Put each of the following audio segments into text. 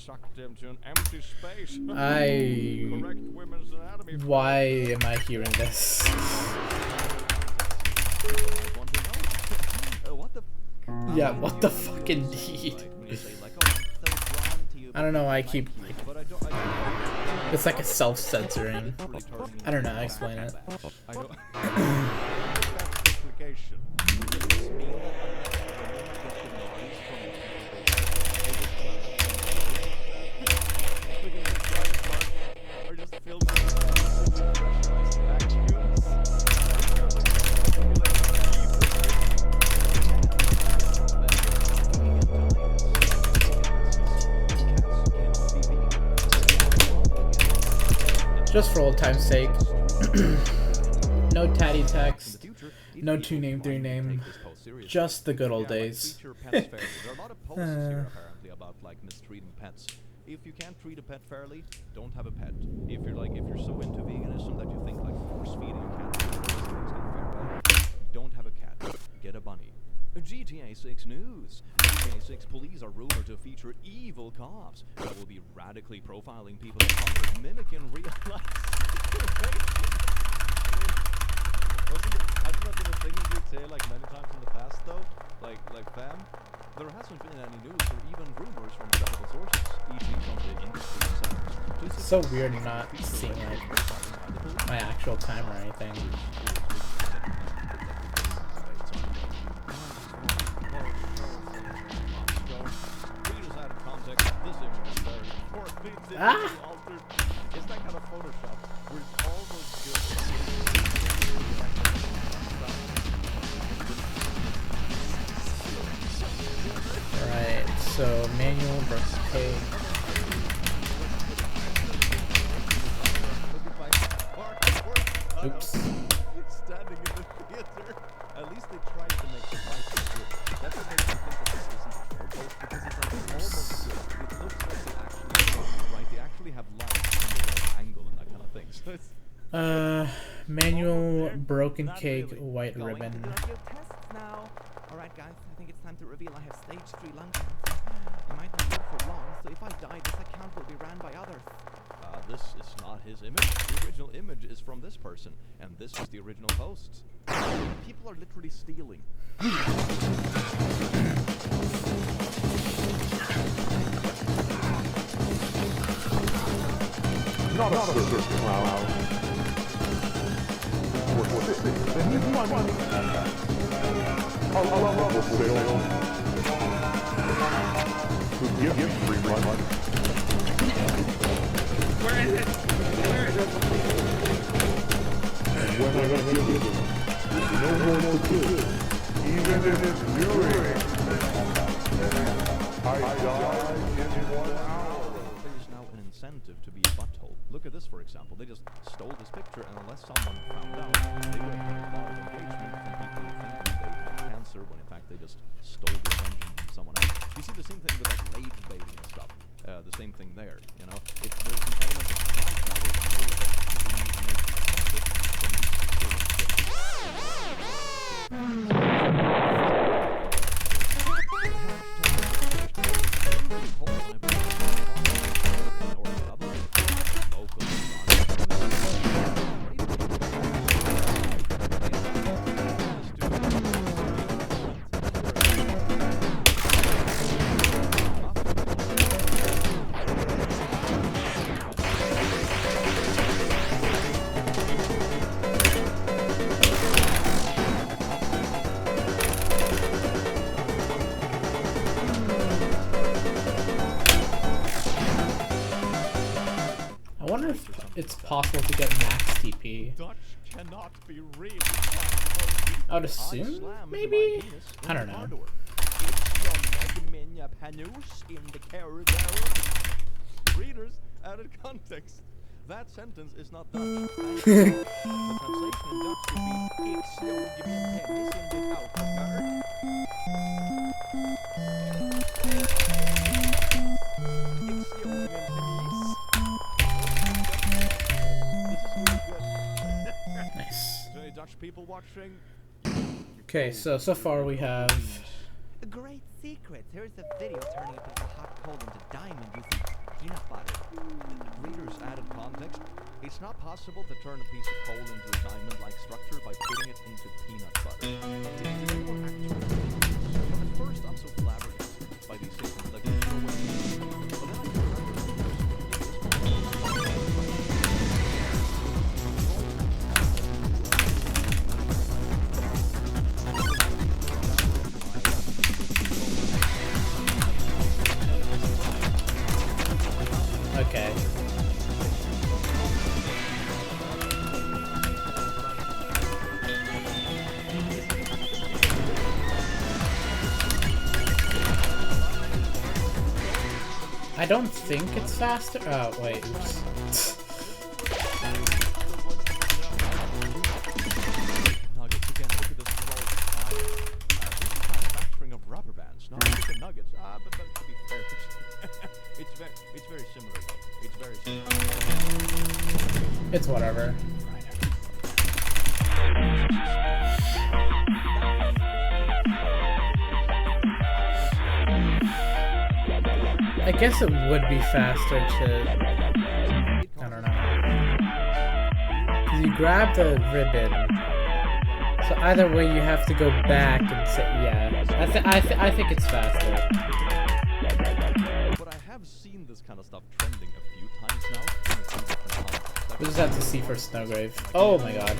sucked them to an empty space. Correct women's anatomy. Why am I hearing this? Yeah, what the fuck indeed? I don't know why I keep like, it's like a self-censoring. I don't know how to explain it. Just for old time's sake. No tatty text, no 2 name 3 name, just the good old days. There are a lot of policies here apparently about like mistreating pets. If you can't treat a pet fairly, don't have a pet. If you're so into veganism that you think like force feeding a cat is gonna fare well, don't have a cat. Get a bunny. GTA 6 news. GTA 6 police are rumored to feature evil cops that will be radically profiling people of color, mimicking real life. Hasn't that been a thing in GTA like many times in the past though? Like fam? There hasn't been any news or even rumors from several sources, e.g. from the industry themselves. It's so weird not seeing like my actual time or anything. Ah! It's that kind of Photoshop where it's almost good. Alright, so manual versus pay. Oops. Standing in the theater. At least they tried to make the lighting good. That's what makes me think that this isn't both because it's like almost good. It looks like they actually right. They actually have lights on the right angle and that kind of thing. So it's manual broken cake white ribbon. Alright guys, I think it's time to reveal I have stage 3 lung cancer. I might not live for long, so if I die, this account will be ran by others. This is not his image. The original image is from this person, and this is the original post. People are literally stealing. Not a circus clown. What's it? Then use my money. I love the sale. To give free money. Where is it? Where is it? And when I give it, no more to do. Even if it's during, I die in 1 hour. There's now an incentive to be a butthole. Look at this, for example. They just stole this picture, and unless someone found out, they would have a lot of engagement from people who think they have cancer, when in fact they just stole the attention from someone else. You see the same thing with like rage baiting and stuff. The same thing there, you know. There's an element of pride now where people actually make profit from I wonder if it's possible to get max TP. Dutch cannot be real. I would assume, maybe? I don't know. Readers, added context. That sentence is not Dutch. The translation in Dutch would be "Ik slog min penis in din autocar." Ik slog min penis. This is really good. Nice. Is there any Dutch people watching? Okay, so far we have A great secret. Here's a video turning a bit of hot coal into diamond using added context, it's not possible to turn a piece of coal into a diamond-like structure by putting it into peanut butter. It's more actual. At first, I'm so flabbergasted by these statements, like there's no way. But then I can Okay. I don't think it's faster. Oh, wait. Oops. nuggets again. Look at this manufacturing of rubber bands. Not just the nuggets. But to be fair, it's very similar though. It's very similar. It's whatever. I guess it would be faster to, I don't know, because you grab the ribbon, so either way you have to go back and say, yeah, I think it's faster. But I have seen this kind of stuff trending a few times now. In a few different contexts. We just have to see for Snowgrave. Oh my god.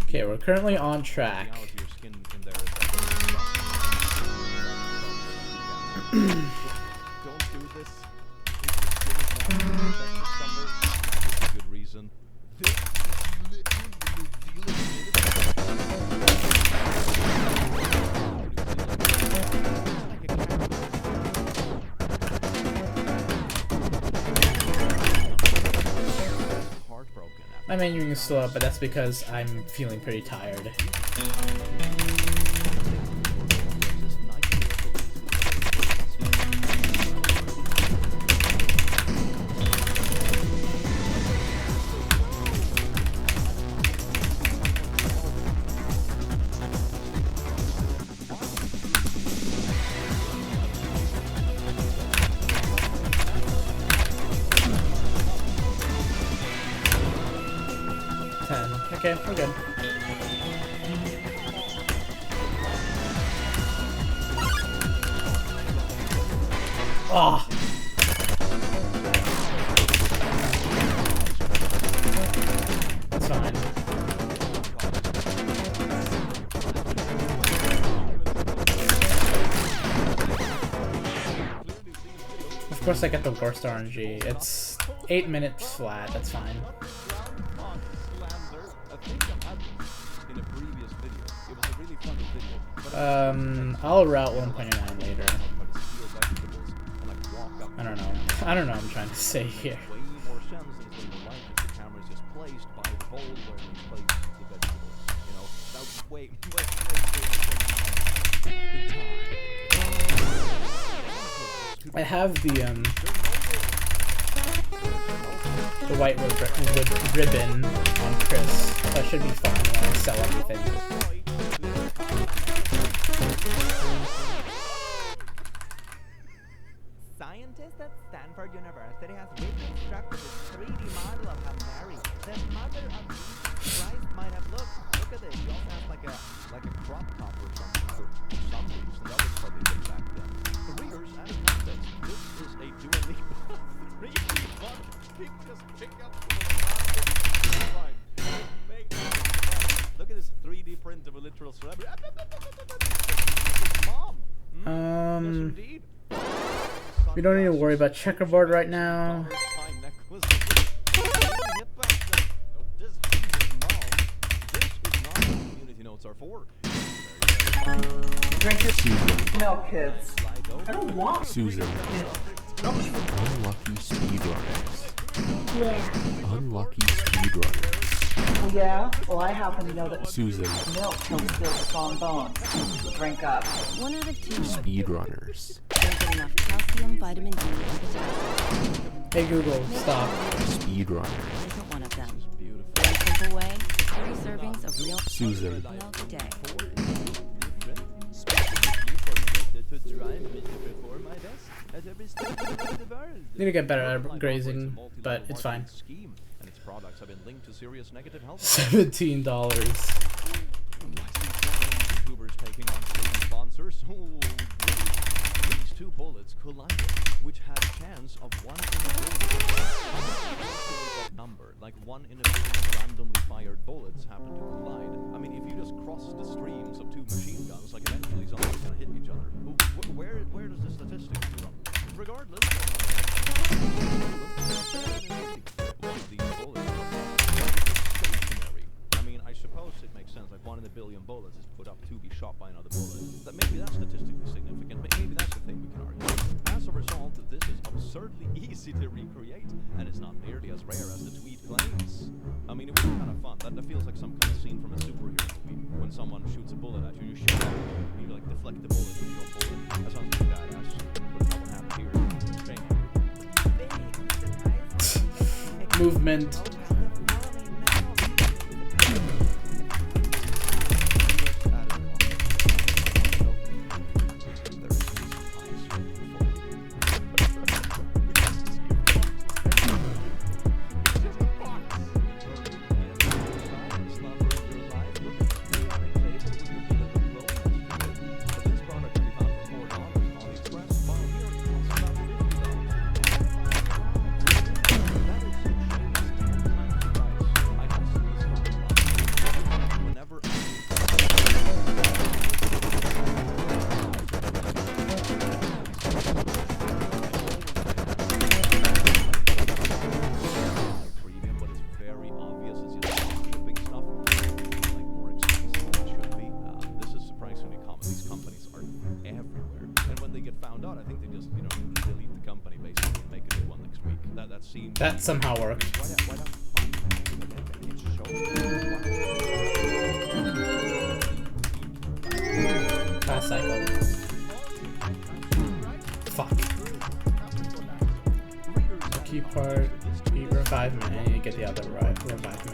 Okay, we're currently on track. Don't do this. Good reason. My menuing is slow, but that's because I'm feeling pretty tired. Okay, we're good. Oh. That's fine. Of course I get the worst RNG. It's 8 minutes flat, that's fine. I'll route 1.9 later. I don't know. I don't know what I'm trying to say here. I have the white ribbon on Chris, so I should be fine when I sell everything. Scientists at Stanford University has reconstructed this 3D model of how Mary, the mother of Jesus Christ, might have looked. Look at this. She also has like a crop top or something for some reason. That was probably big back then. For readers and context, this is a Dua Lipa 3D model. People just pick up the line. Look at this 3D print of a literal celebrity. Mom. Yes, indeed. We don't need to worry about checkerboard right now. Drink your milk, kids. I don't want Susan. Unlucky speedrunners. Yeah. Unlucky speedrunners. Yeah? Well, I happen to know that Susan. milk helps build strong bones. Drink up. 1 out of 2. Speedrunners. Don't get enough calcium, vitamin D, and potassium. Hey Google, stop. Speedrunners. Doesn't want to them. This is beautiful. Very simple way, 3 servings of real Susan. milk a day. To drive me to perform my best at every step of the world. Need to get better at grazing, but it's fine. Scheme, and its products have been linked to serious negative health. $17. YouTubers taking on student sponsors. Ooh, these 2 bullets collided, which had a chance of 1 in a billion. Number, like 1 in a billion randomly fired bullets happen to collide. I mean, if you just cross the streams of 2 machine guns, like eventually somebody's gonna hit each other. Where does the statistics come from? Regardless, one of these bullets stationary. I mean, I suppose it makes sense. Like 1 in a billion bullets is put up to be shot by another bullet. That maybe that's statistically significant. Maybe that's the thing we can argue. As a result, this is absurdly easy to recreate, and it's not nearly as rare as the tweet claims. I mean, it would be kind of fun. That feels like some kind of scene from a superhero movie. When someone shoots a bullet at you, you shoot it, and you like deflect the bullet with your bullet. That sounds pretty badass. But it's not what happened here. Shame. Movement. That somehow worked. Fast cycle. Fuck. Key part. Revive me. I need to get the other revive me.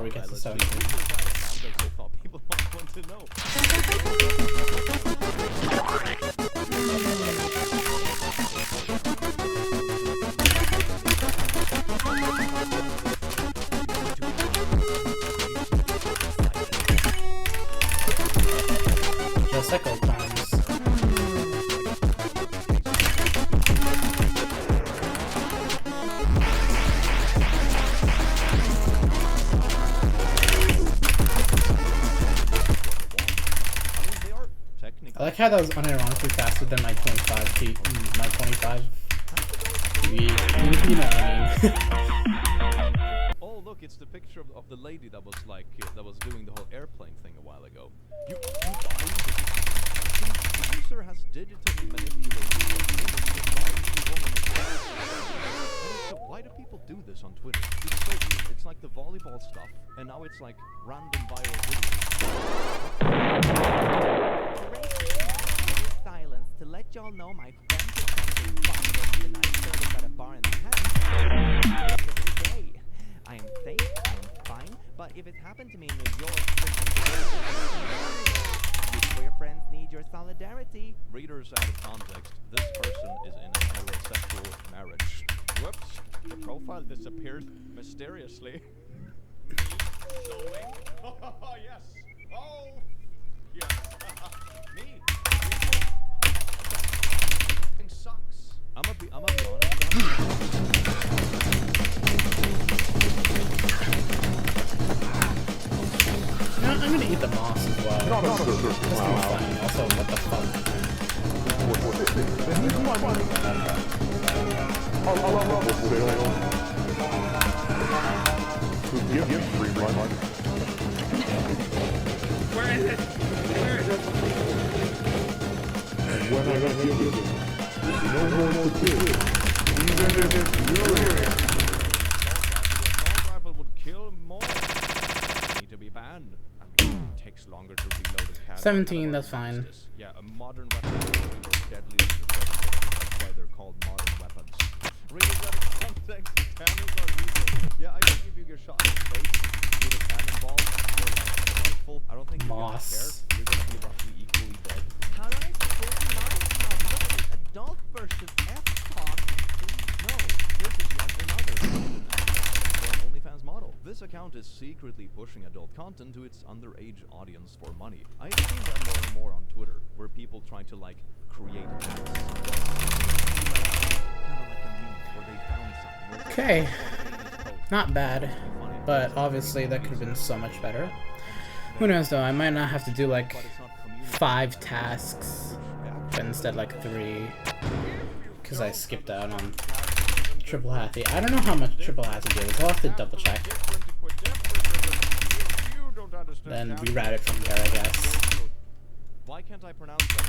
we get to let's see. 17. These are kind of context I thought people might want to know. Just like old times. I like how that was unironically faster than my 25 feet. My 25 feet. You know what I mean? Oh look, it's the picture of the lady that was like that was doing the whole airplane thing a while ago. You the user has digitally manipulated the image to largely woman. So why do people do this on Twitter? It's so weird. It's like the volleyball stuff, and now it's like random viral videos. Silence to let y'all know my friend is something fun with the night service at a bar in town. Every day. I am safe, I am fine, but if it happened to me in New York, your queer friends need your solidarity. Readers out of context, this person is in a heterosexual marriage. Whoops, the profile disappeared mysteriously. Oh, yes. Oh, yes. Me. Thing sucks. I'm gonna be honest. You know, I'm gonna eat the moss as well. That's kind of funny. Also, what the fuck? Where is it? Where is it? When I give you no more to do, even if it's your Assault rifle would kill more. Need to be banned. I mean, it takes longer to reload a cannon. 17, that's fine. Yeah, a modern weapon is more deadly than the president. That's why they're called modern weapons. Readers out of context, cannons are lethal. Yeah, I think if you get shot in the face with a cannonball or like a rifle, I don't think you're gonna care. You're gonna be roughly equally dead. How do I spend my time? Look at this adult versus F-talk. No, this is yet another for an OnlyFans model. This account is secretly pushing adult content to its underage audience for money. I've seen that more and more on Twitter, where people try to like create ads. Kind of like a meme where they found something. Okay. Not bad. But obviously that could have been so much better. Who knows though, I might not have to do like 5 tasks, but instead like 3. Because I skipped out on Triple Hathy. I don't know how much Triple Hathy gives. I'll have to double check. Then reroute it from there, I guess. Why can't I pronounce that?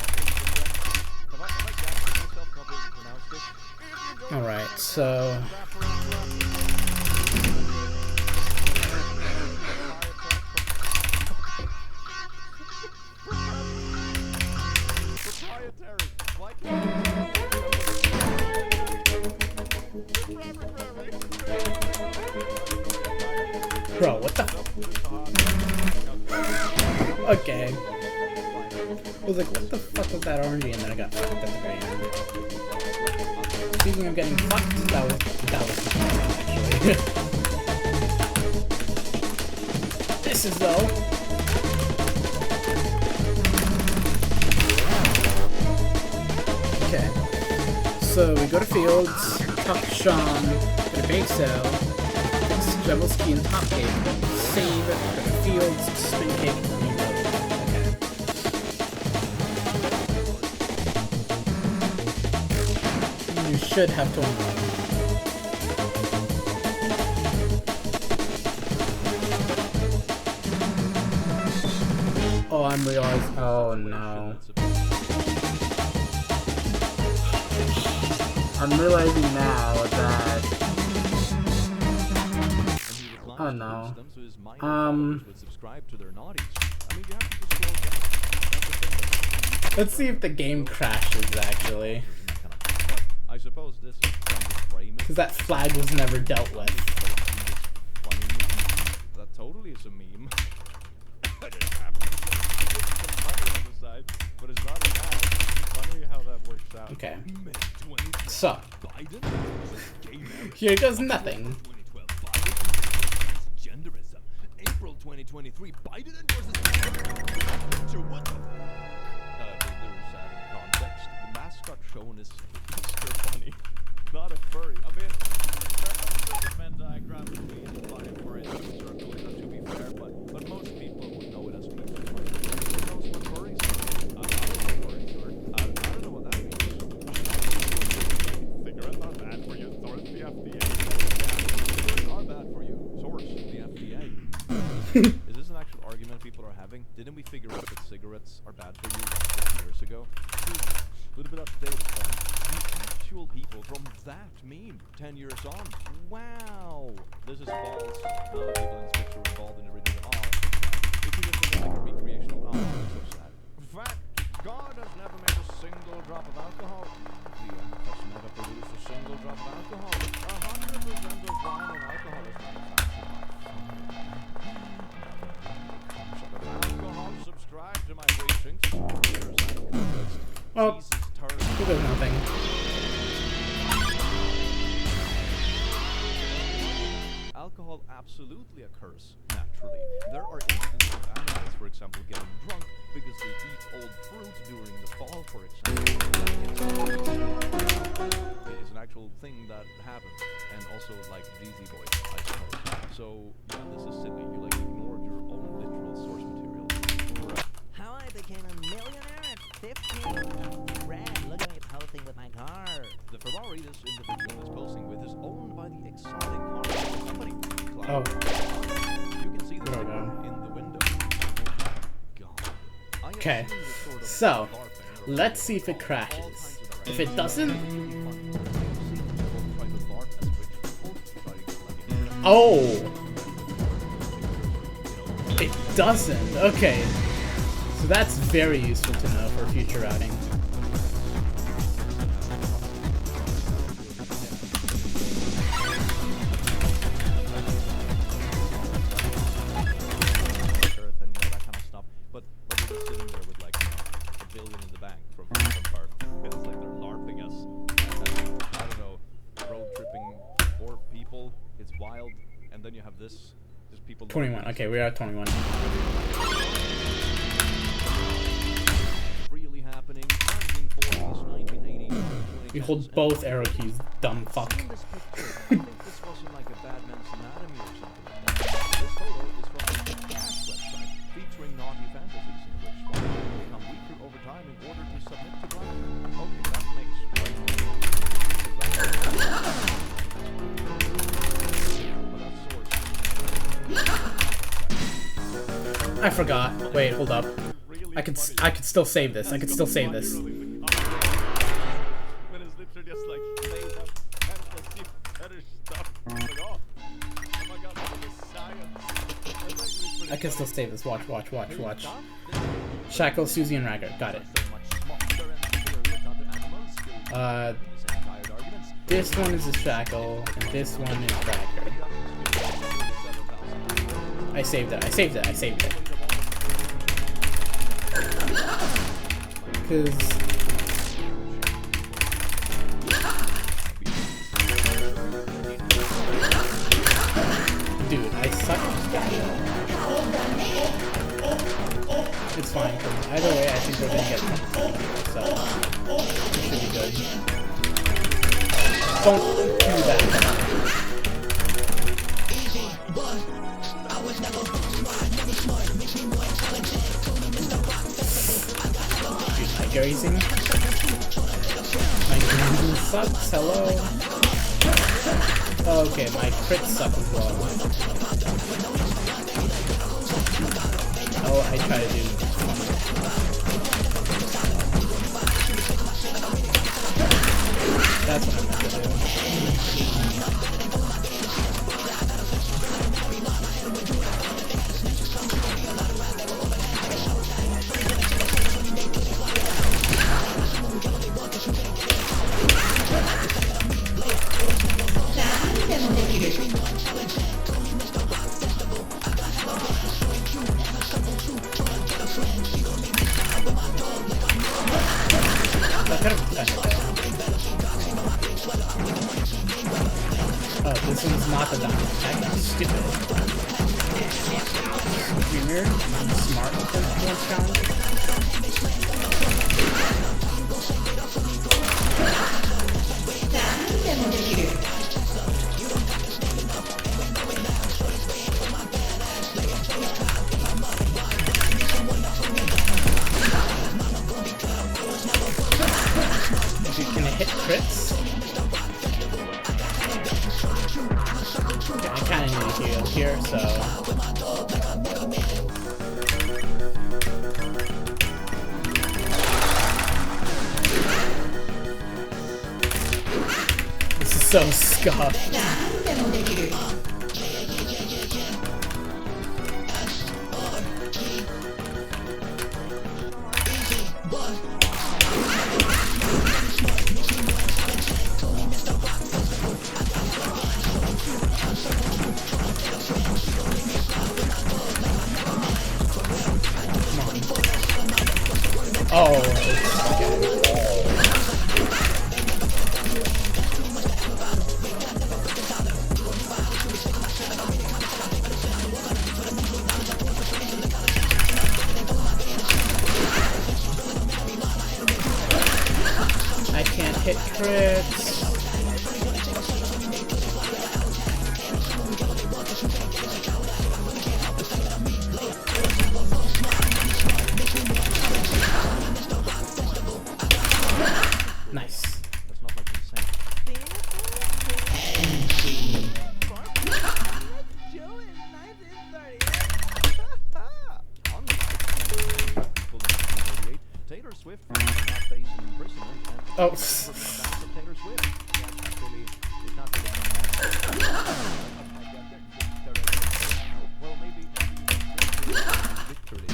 Have I gassed myself not being able to pronounce this? Alright, so... Proprietary. Why can't Bro, what the Okay. I was like, what the fuck was that orangey? And then I got fucked at the very end. Speaking of getting fucked, that was actually. This is though. Okay. So we go to Fields, talk to Sean, go to Bake Sale, Shovel Ski and Top Cake, save, go to Fields, Spin Cake, reload. Okay. You should have 21. Oh, I'm realizing. Oh no. I'm realizing now that. Oh no. Let's see if the game crashes actually. I suppose this because that flag was never dealt with. That totally is a meme. I didn't have to put some money on the side, but it's not enough. Funny how that works out. Okay. May 2012, So Biden endorses gay marriage. here goes nothing. 2012, Biden endorses transgenderism. April 2023, Biden endorses picture. What the? There's added context. The mascot shown is Mr. Funny, not a furry. I mean, the Venn diagram would be funny for it circle, to be fair, but most people would know it as Mr. Funny. Who knows what furries are? I don't know what furries are. I don't know what that means. Cigarette not bad for you. Source the FDA. Yeah, cigarettes are bad for you. Source the FDA. Is this an actual argument people are having? Didn't we figure out that cigarettes are bad for you like 50 years ago? A little bit updated then. The actual people from that meme 10 years on. Wow! This is false. None of the people in this picture were involved in the original art. If you just think like a recreational art, it's so sad. Fact, God has never made a single drop of alcohol. The earth has never produced a single drop of alcohol. 100% of wine and alcohol is manufactured by alcohol. Subscribe to my preachings. There's that context. Well, Jesus turned. here goes nothing. Alcohol absolutely occurs naturally. There are instances of animals, for example, getting drunk because they eat old fruit during the fall, for example. It is an actual thing that happens, and also like Jeezy Boys, I suppose. So yeah, this is silly. You like ignored your own literal source material. How I became a millionaire at 15. Brad, look at me posting with my car. The Ferrari this individual is posing with is owned by the exotic car company. Oh. You can see the There we sticker go. in the window. God. I have Okay, seen this sort of so bar fair let's see if it all crashes. kinds of If it doesn't, oh, it doesn't. Okay, so that's very useful to know for future routing. Earth and that kind of stuff, but we're just sitting there with like $1 billion in the bank from part. It's like they're LARPing us. And, I don't know, road tripping 4 people. It's wild, and then you have this. There's people. 21. Okay, we are at 21. Really happening. 1940s, 1980s. We hold both arrow keys, dumb fuck. In this picture, I think this wasn't like a bad man's anatomy or something like that. This photo is from the Cash website featuring naughty fantasies in which one will become weaker over time in order to submit to blind. Okay, that makes right sense. I forgot. Wait, hold up. I could still save this. I could still save this. When it's literally just like made up fantasy better stuff. Like, oh my god, look at this science. I can still save this. Watch. Shackle, Susie, and Ragger. Got it. This one is a Shackle, and this one is Ragger. I saved it. Because... dude, I suck. It's fine, 'cause either way I think we're gonna get something, so it should be good. Don't do that. Dude, my grazing. My grazing sucks, hello. Okay, my crits suck as well. Oh, I try to do. That's what I meant to do. easier and smart to launch challenges. Can it hit crits? Okay, I kinda need to heal here, so... This is so scuffed. Oh, okay. I can't hit crits. Nice. That's not like insane. Taylor Swift not facing imprisonment and Oh. Taylor Swift. That's really, it's not really well, maybe literally.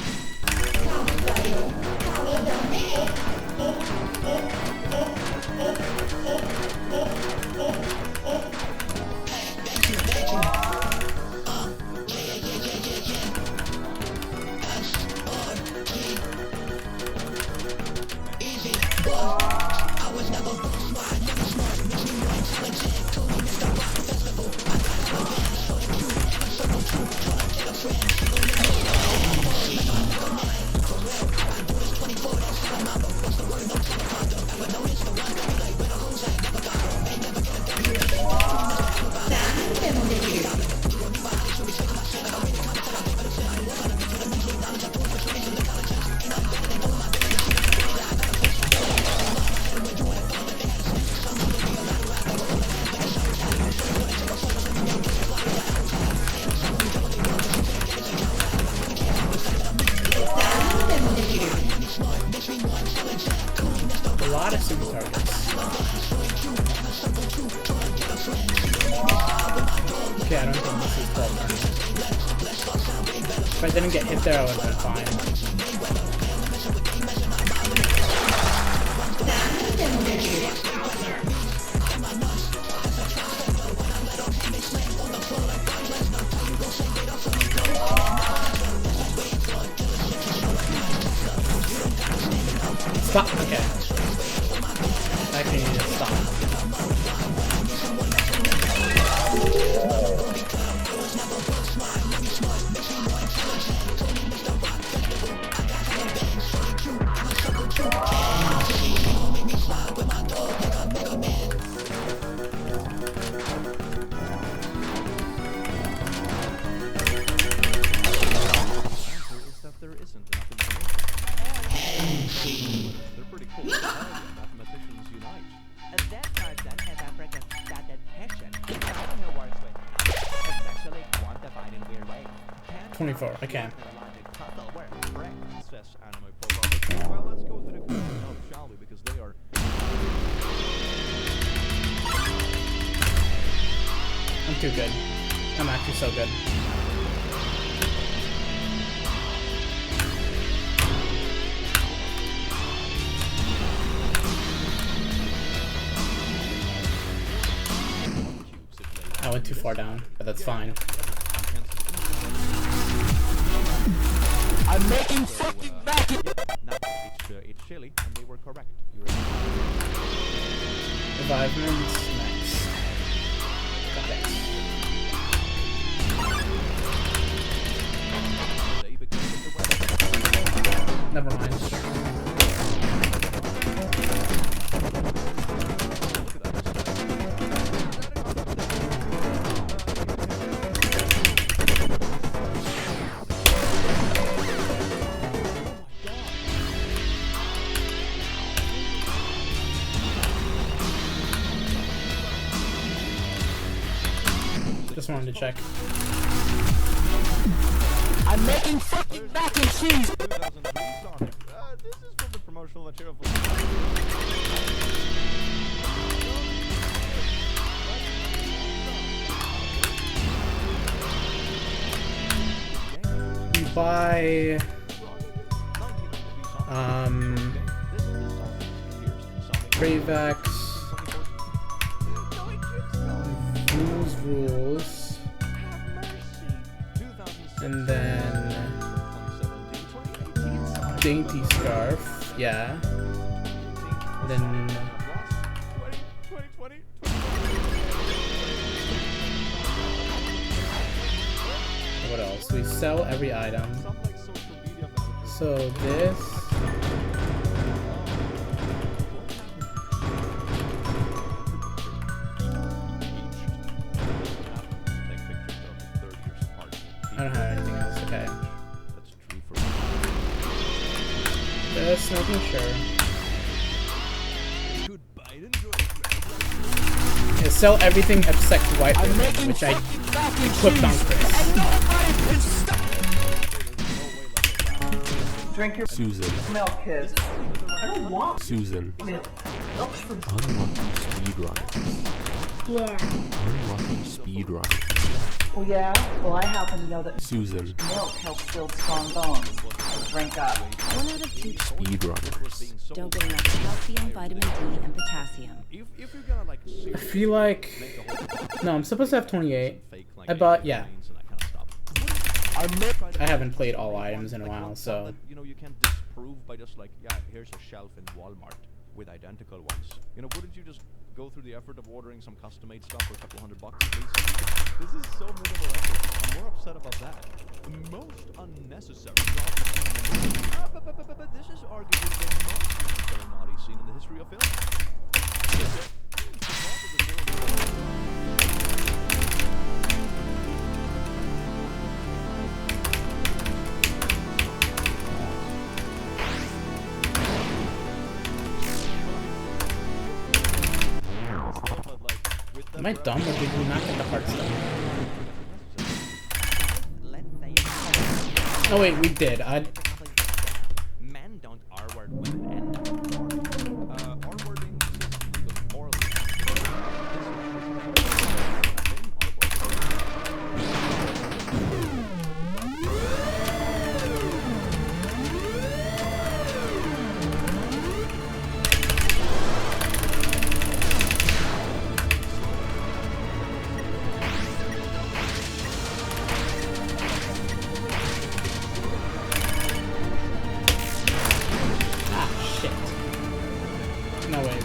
A lot of super targets. Okay, I don't think this is clever. If I didn't get hit there, I would have been fine. Stop. Okay. I actually need to stop. There isn't enough information. They're pretty cool. Mathematicians unite. That person has African started passion. Someone who works with especially quantified in weird ways. 24. I can. Puzzle work. Correct. Says anime programmer. Well, let's go to the question of, shall we? Because they are. I'm too good. I'm actually so good. I went too far down, but that's fine. I'm making fucking back. No, it's chilly, and they were correct. Revivement. Nice. Got it. They became wanted to check. I'm making fucking mac and cheese! 2003 Sonic. This is from the promotional material for You buy Prevex, rules, and then Dainty Scarf, yeah. Then what else? We sell every item. So this. I don't have anything else, okay. Just making sure. Yeah, sell everything except white ribbon, which I equipped on Chris. Drink your Susan. milk, kids. I don't want Susan. milk. Milk's for Unlucky speedrunners. Yeah. Unlucky speedrunners. Oh yeah? Well, I happen to know that Susan. milk helps build strong bones. So drink up. 1 out of 2 Speedrunners. don't get enough calcium, vitamin D, and potassium. If you're gonna like I feel like... No, I'm supposed to have 28. I bought... Yeah. I haven't played all items in a while, so... You know, you can't disprove by just like, yeah, here's a shelf in Walmart with identical ones. You know, wouldn't you just go through the effort of ordering some custom-made stuff for a couple $100 at least? This is so minimal effort. I'm more upset about that. The most unnecessary job. But this is arguably the most unnecessary naughty scene in the history of film. Am I dumb or did we not get the heart stuff? Oh wait, we did. Men don't R-word women and R-wording is morally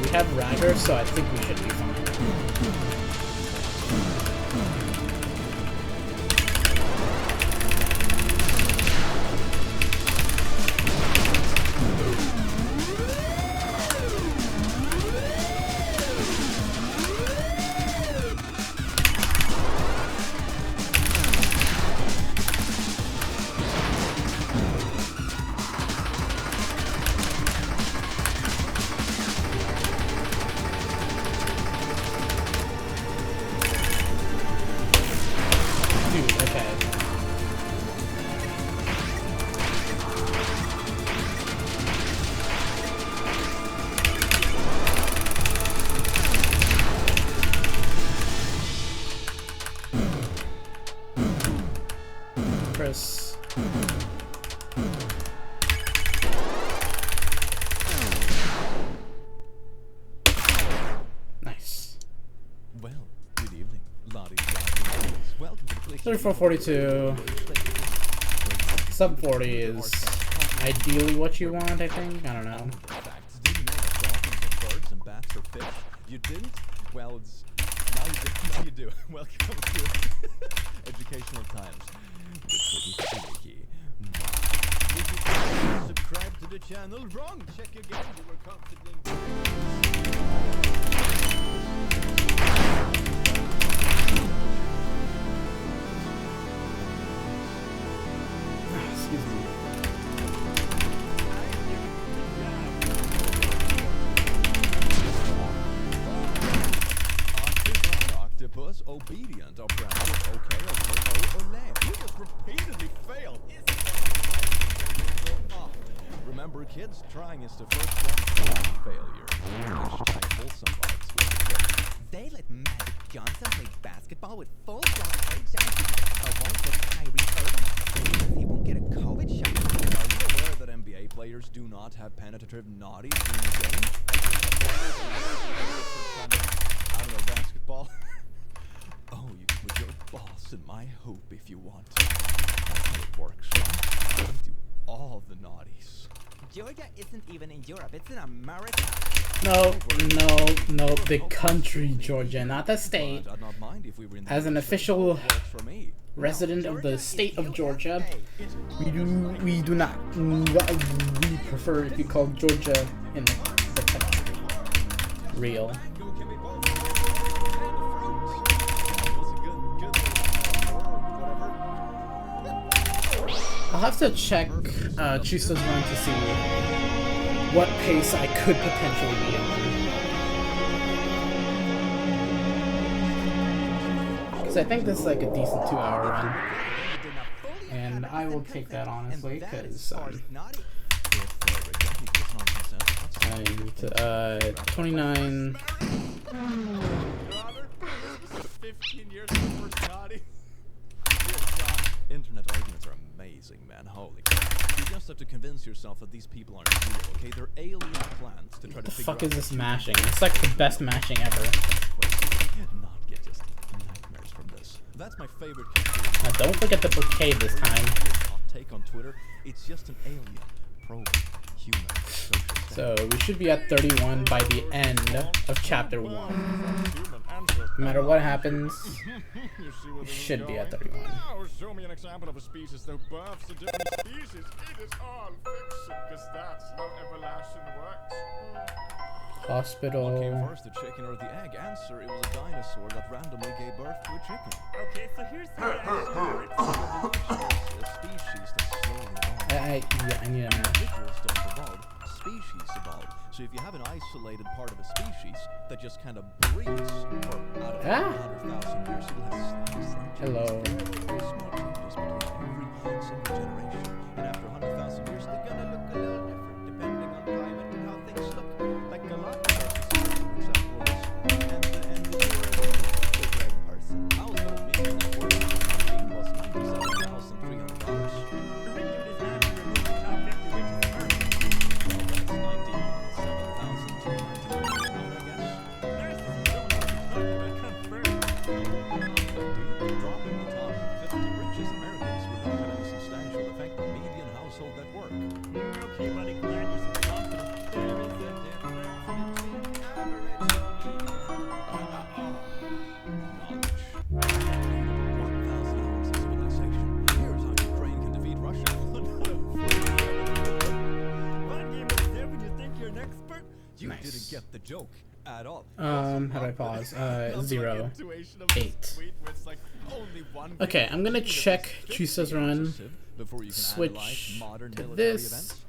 We have Ragger, so I think we should be fine. Chris. Nice. Well, good evening, Lottie. Welcome to the place. 3442. Sub 40 is ideally what you want, I think. I don't know. Did you know that dolphins are birds and bats are fish? You didn't? Well, it's now you do. Now you do. Welcome to Educational Times. Subscribe to the channel. Wrong. Check again. You were confident. Excuse me. Octopus, obedient, oppressive, kids trying is the first one failure. Hashtag wholesome vibes with the kids. They let Magic Johnson play basketball with full block HIV, but won't let Kyrie Irving because he won't get a COVID shot. Are you aware that NBA players do not have penetrative naughties during the game? I don't know, basketball. Oh, you can put your balls in my hoop if you want. That's how it works, right? I do all the naughties. Georgia isn't even in Europe, it's in America. No, the country Georgia, not the state. But I'd not mind if we were in the As an USA. official Works for me. resident of the state of Georgia, we prefer to be called Georgia in the country. Real. I'll have to check Chusa's run to see what pace I could potentially be on. Because I think this is like a decent 2-hour run. And I will take that honestly, because I need to, 29... 15 years before naughty. Internet arguments are amazing, man. Holy crap. You just have to convince yourself that these people aren't real, okay? They're alien plants to try to figure out... What the fuck is this mashing? It's like the best mashing ever. Not get just nightmares from this. That's my favorite Now don't forget the bouquet this time. hot take on Twitter. It's just an alien probing human social So we should be at 31 by the end of chapter 1. No matter what happens, we should be at 31. Now show me an example of a species that births a different species. It is all fiction, because that's how evolution works. Hospital. What came first, the chicken or the egg? Answer, it was a dinosaur that randomly gave birth to a chicken. Okay, so here's how it A species that slowly evolved. Yeah, I need a match. Individuals don't evolve, species evolve. So if you have an isolated part of a species that just kind of breeds for out of 100,000 years, you'll have slight Hello. very small changes between every single generation. And after 100,000 years, they're gonna look a little different depending on climate and how things look. Like a lot of except for this. And the big person. Household meaning that working machine was $97,300. Didn't get the joke at all. How do I pause? 0, 8. Okay, I'm gonna check Chusa's run. Switch to this.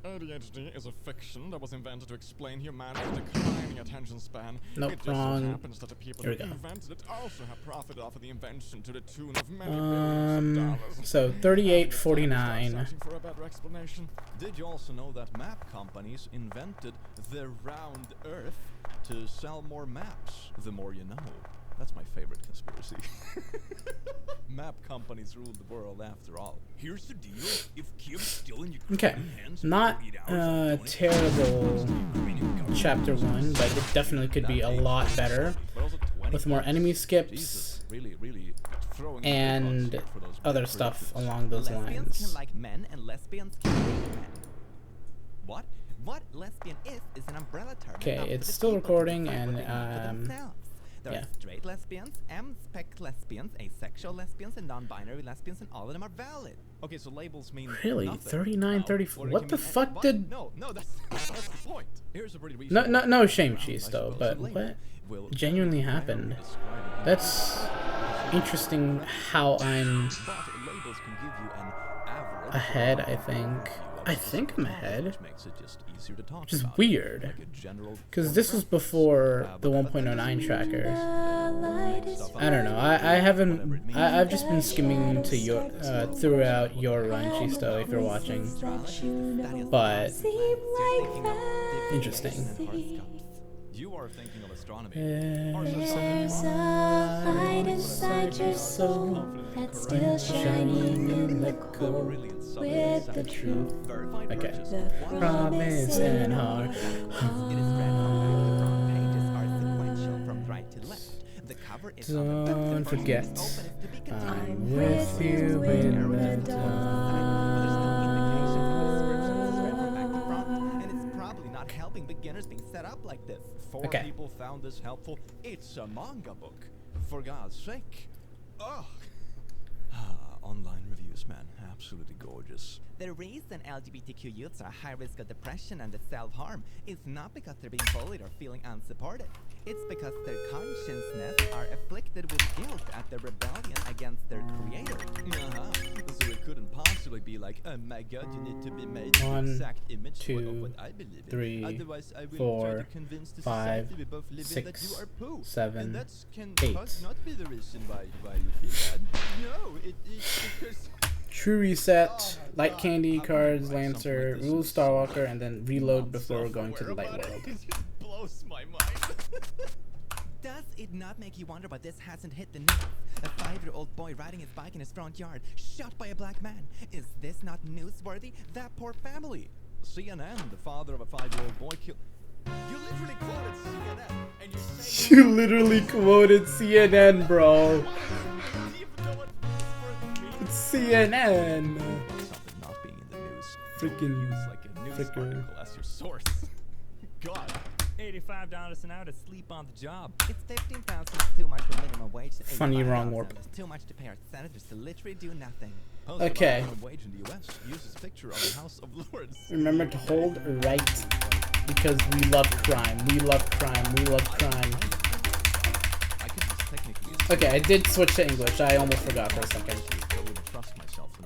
ADHD is a fiction that was invented to explain humanity's declining attention span. Nope, it just wrong. so happens that the people Here who we go. invented it also have profited off of the invention to the tune of many billions of dollars. So 38.49. Searching for a better explanation. Did you also know that map companies invented the round Earth to sell more maps? The more you know. That's my favorite conspiracy. Map companies rule the world after all. Here's the deal. If Kim's still in your Okay, not terrible chapter 1, but it definitely could be a lot better with more enemy skips and other stuff along those Lesbians lines. can like men and lesbians can date men. What? What lesbian is an umbrella term. Okay, enough it's for the still people to recording decide what and they want for themselves. There yeah. are straight lesbians, M-spec lesbians, asexual lesbians, and non-binary lesbians, and all of them are valid. Okay, so labels mean Really? nothing. 39, 34. What the fuck What? did... No, that's the point. Here's a pretty No shame cheese though, but what genuinely happened? That's interesting how I'm ahead, I think. I think I'm ahead. Which makes it just easier to talk Which is about. weird. Like a general Because this was before the 1.09 tracker. I don't know. I've just been skimming to your throughout your run, Chisto, if you're watching. But interesting. You are thinking of astronomy. There's a light inside your soul that's still shining in the cold with the truth. Okay. Promise and heart. Don't forget, I'm with you in the dark. Helping beginners being set up like this. Four people found this helpful. It's a manga book, for God's sake. Ugh. Online reviews, man, absolutely gorgeous. The reason LGBTQ youths are high risk of depression and self-harm is not because they're being bullied or feeling unsupported. It's because their consciousness are afflicted with guilt at their rebellion against their creator. So it couldn't possibly be like, oh my God, you need to be made the exact image of what I believe in. 3, Otherwise, I will 4, try to convince the 5, society we both live in 6, that you are poo. 7, and that can 8. not be the reason why you feel bad. No, it's because... True reset, light candy, cards, lancer, rule Starwalker, and then reload before going to the light world. It just blows my mind. Does it not make you wonder why this hasn't hit the news? A 5-year-old boy riding his bike in his front yard, shot by a black man. Is this not newsworthy? That poor family. CNN, the father of a 5-year-old boy killed... You literally quoted CNN, and you say... You literally quoted CNN, bro. It's CNN. Something not being in the news. Freaking... Use like a news article as your source. God. $85 an hour to sleep on the job. It's 15,000 too much for minimum wage. Funny wrong warp. Too much to pay our senators to literally do nothing. Okay. Minimum wage in the US uses picture of the House of Lords. Remember to hold right because we love crime. We love crime. We love crime. Okay, I did switch to English. I almost forgot for a second.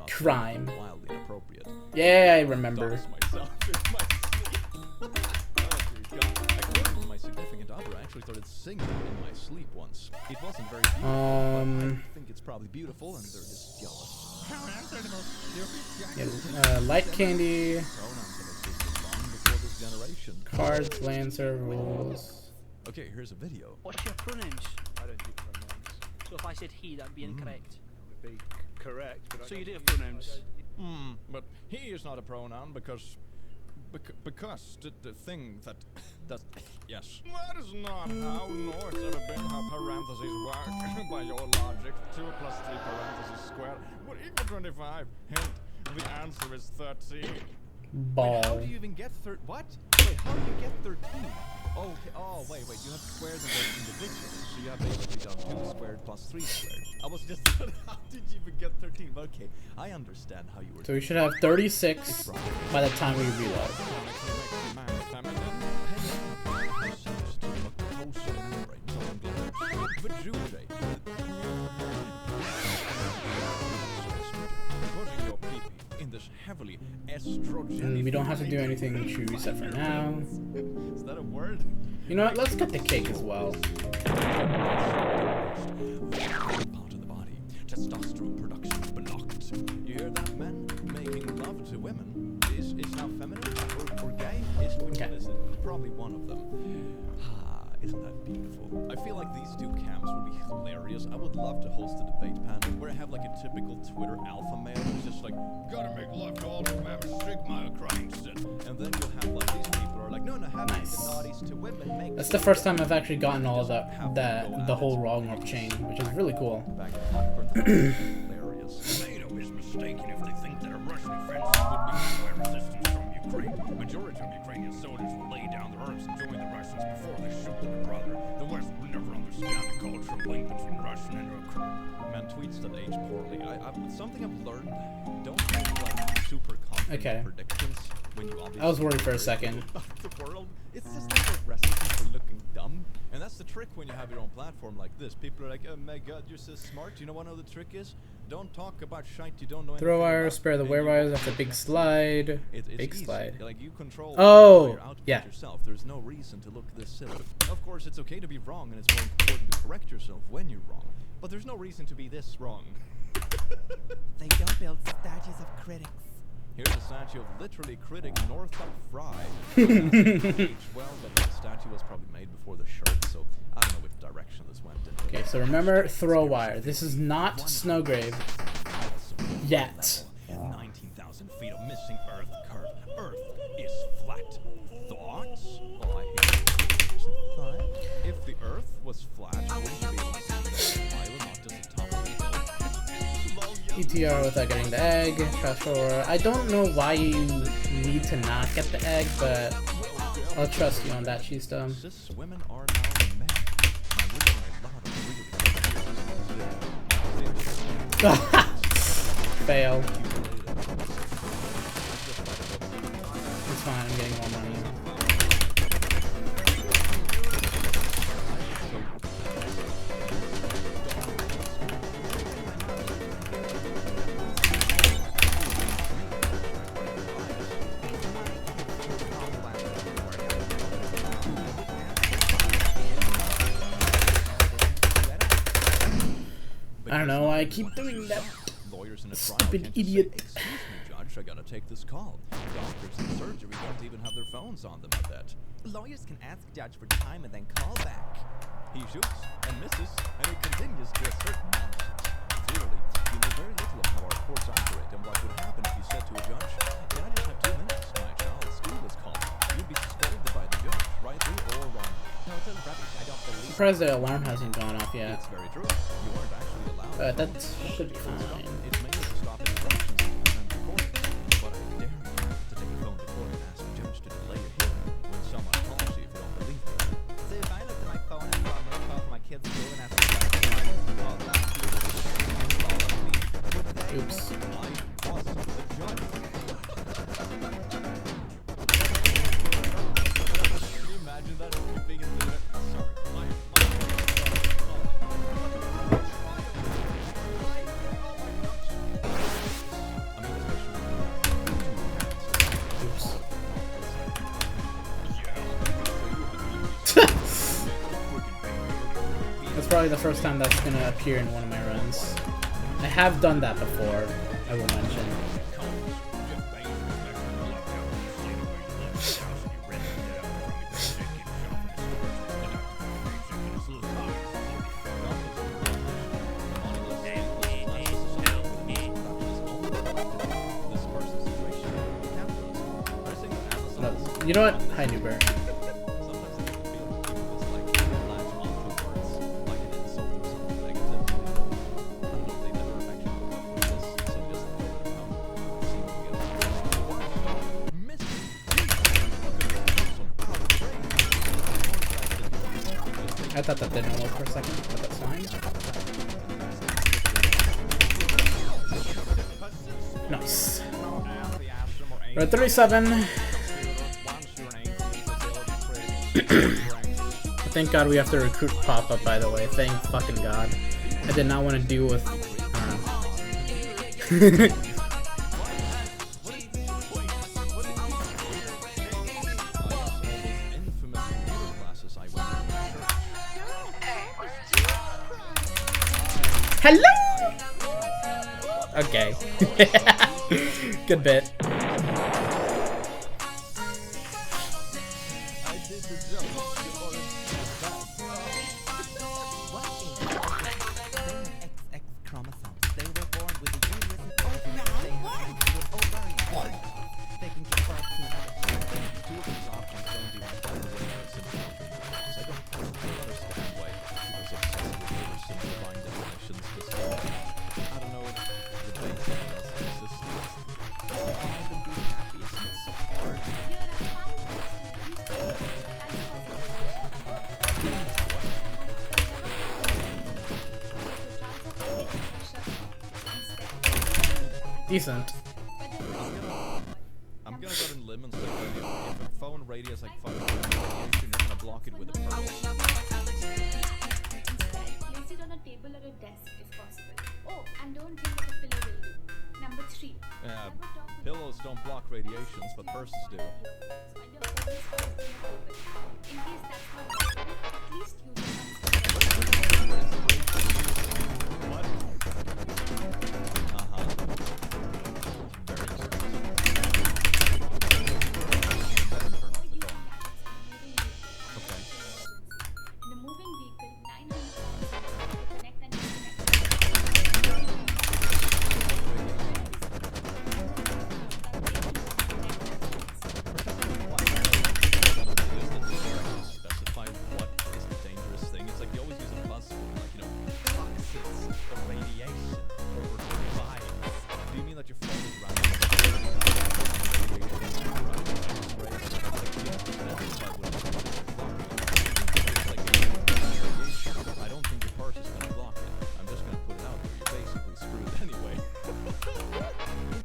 Crime. Yeah, I remember. I started singing in my sleep once. It wasn't very beautiful, but I think it's probably beautiful and they're just jealous. Yeah, light candy. Cards, lancer, rules. Okay, here's a video. What's your pronouns? I don't do pronouns. So if I said he, that'd be incorrect. Would be correct, but so you do have pronouns? But he is not a pronoun because the thing that yes. That is not how nor it's ever been how parentheses work. By your logic, 2 plus 3 parentheses squared would equal 25. Hint, the answer is 13. Ball. Wait, how do you even get what? Wait, how do you get 13? Oh, okay. Oh, wait, you have squared them individually. So you have basically done 2 squared plus 3 squared. I was just how did you even get 13? But okay, I understand how you were. So we should have 36 by the time we reload. Heavily estrogen. We don't have to do anything to reset for now. Is that a word? You know what? Let's get the cake as well. Part of the body. Testosterone production blocked. You hear that, men? Making love to women is now feminine or gay? Is probably one of them. Isn't that beautiful? I feel like these two camps would be hilarious. I would love to host a debate panel where I have like a typical Twitter alpha male who's just like, gotta make love to all the women, Sigma Christ. And then you'll have like these people who are like, no, having naughties to women make. That's the first time I've actually gotten all of the whole wrong warp chain, which is really cool. Hilarious. NATO is mistaken if they think that a Russian offensive would be by resistance from Ukraine. Majority of Ukrainian soldiers will lay down their arms and join the Russians before they shoot their brother. The West will never understand the cultural link between Russian and Ukraine. Man, tweets that age poorly. Something I've learned. Don't make like super confident predictions when you obviously. I was worried for a second. The world, it's just like a recipe for looking dumb, and that's the trick when you have your own platform like this. People are like, "Oh my God, you're so smart." You know what the trick is? Don't talk about shite you don't know anything Throw wires, about. spare the And wear you wires also after big can't slide. It's Big easy. slide. Like you control Oh, your output yeah. yourself. There's no reason to look this silly. Of course, it's okay to be wrong, and it's more important to correct yourself when you're wrong. But there's no reason to be this wrong. They don't build statues of critics. Here's a statue of literally critic Northup Fry. Aged well, but the statue was probably made before the shirt, so I don't know which direction this went in. Okay, so remember, throw wire. This is not Snowgrave yet. 19,000 feet of missing Earth curve. Earth is flat. Thoughts? Oh, I hate it. If the Earth was flat, wouldn't you be able to see that island, not just the top of the hill? ETR without getting the egg. Fast forward. I don't know why you need to not get the egg, but I'll trust you on that, Cheesestone. Cis women are now men. Now, we're getting a lot of really Fail. It's fine, I'm getting more money. I don't know why I keep doing that. Lawyers in a trial Stupid can't just say, idiot. "Excuse me, Judge, I gotta take this call." Doctors in surgery don't even have their phones on them, I bet. Lawyers can ask Judge for time and then call back. He shoots and misses, and he continues to assert nonsense. Clearly, you know very little of how our courts operate and what would happen if you said to a judge, "Can I just have 2 minutes? My child's school is calling." You'd be scolded by the judge, rightly or wrongly. No, it's all rubbish. I don't believe Surprised the alarm hasn't gone off yet. It's very true. You weren't actually allowed. That should be fine. It's mainly to stop interruptions and prevent recording. But I dare you to take a phone recorder and ask the judge to delay your hearing when someone calls you if you don't believe me. So if I looked at my phone and saw a missed call from my kid's school and asked the judge to call back to you, would they? Oops. I was the judge. Can you imagine that being in the sorry, That's probably the first time that's gonna appear in one of my runs. I have done that before, I will mention. No, you know what? Hi, Newber. I thought that didn't work for a second, but that's fine. Nice. We're at 37. Thank God we have to recruit pop-up, by the way. Thank fucking God. I did not want to deal with... I don't know. Hello! Okay. Good bit. Decent. I'm gonna go in limb and say if a phone radius like fucking radiation, you're gonna block it with a purse. Place it on a table or a desk if possible. Oh, and don't think that a pillow will do. Number 3. Pillows don't block radiations, but purses do. So and your phone is always open. In case that's not possible, at least use it What? Uh-huh. Very expensive. Okay. in a moving vehicle, 9 rings connect and disconnect. Specify what is the dangerous thing. It's like you always use a buzzword, like, you know, toxins or radiation or vibes. Do you mean that your phone is running? I don't think your purse is gonna block it. I'm just gonna put it out there. You're basically screwed anyway.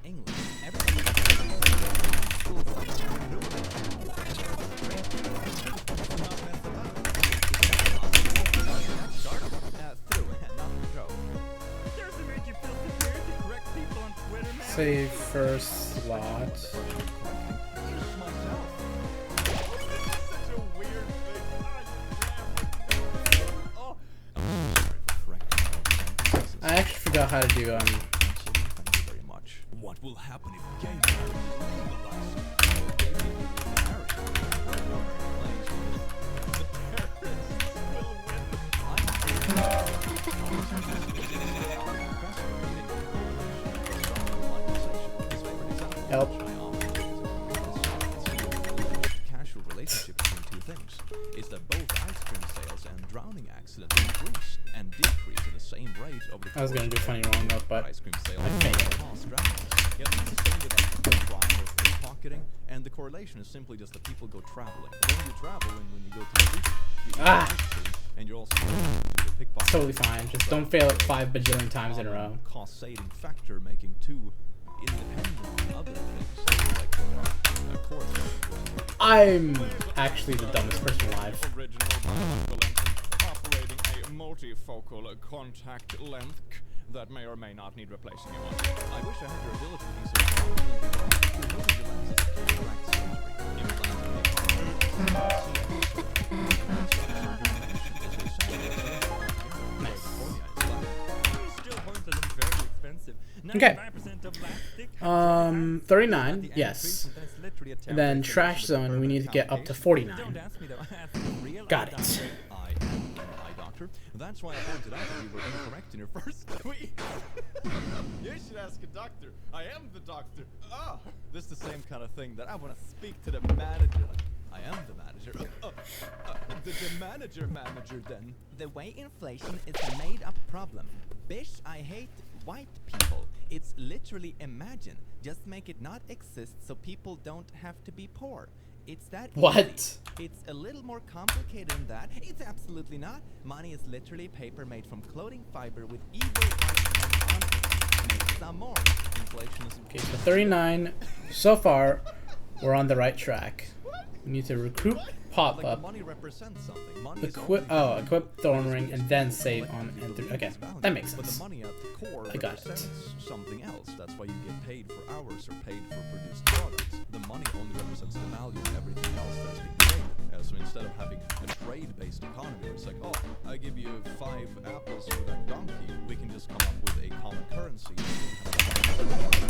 In English, everything Save first slot. I actually forgot how to do Thank you very much. What will happen if gay marriage is legalized? Gay people will marry. The terrorists will win. Help. Casual relationship between two things is that both ice cream sales and drowning accidents increase and decrease at the same rate over the I was gonna do funny wrong note, but ice cream sales I failed. Yeah, this is the same with like crime or pickpocketing, and the correlation is simply just that people go traveling. When you travel and when you go to the beach, you and you're also pickpocketing. Totally fine. Just don't fail it 5 bajillion times in a row. Cost-saving factor, making two independent other things like course. I'm actually the dumbest person alive. Original biological engine operating a multifocal contact length that may or may not need replacing you on. I wish I had your ability to be so strong. Removing the lenses is cataract surgery. Okay. 39, yes. And then trash zone, we need to get up to 49. Got it. Doctor. That's why I pointed out that you were incorrect in your first tweet. You should ask a doctor. I am the doctor. Ah, this is the same kind of thing that I want to speak to the manager. I am the manager. The manager then. The way inflation is a made-up problem. Bish, I hate white people. It's literally imagine. Just make it not exist so people don't have to be poor. It's that easy. What? It's a little more complicated than that. It's absolutely not. Money is literally paper made from clothing fiber with evil white men on it. Make some more. Inflation is... Okay, so 39. So far, we're on the right track. We need to recruit pop-up, equip thorn ring, and then save on enter. Okay, that makes sense. I got it. Something else. That's why you get paid for hours or paid for produced products. The money only represents the value of everything else that's being traded. So instead of having a trade-based economy where it's like, oh, I give you 5 apples for that donkey, we can just come up with a common currency. So the money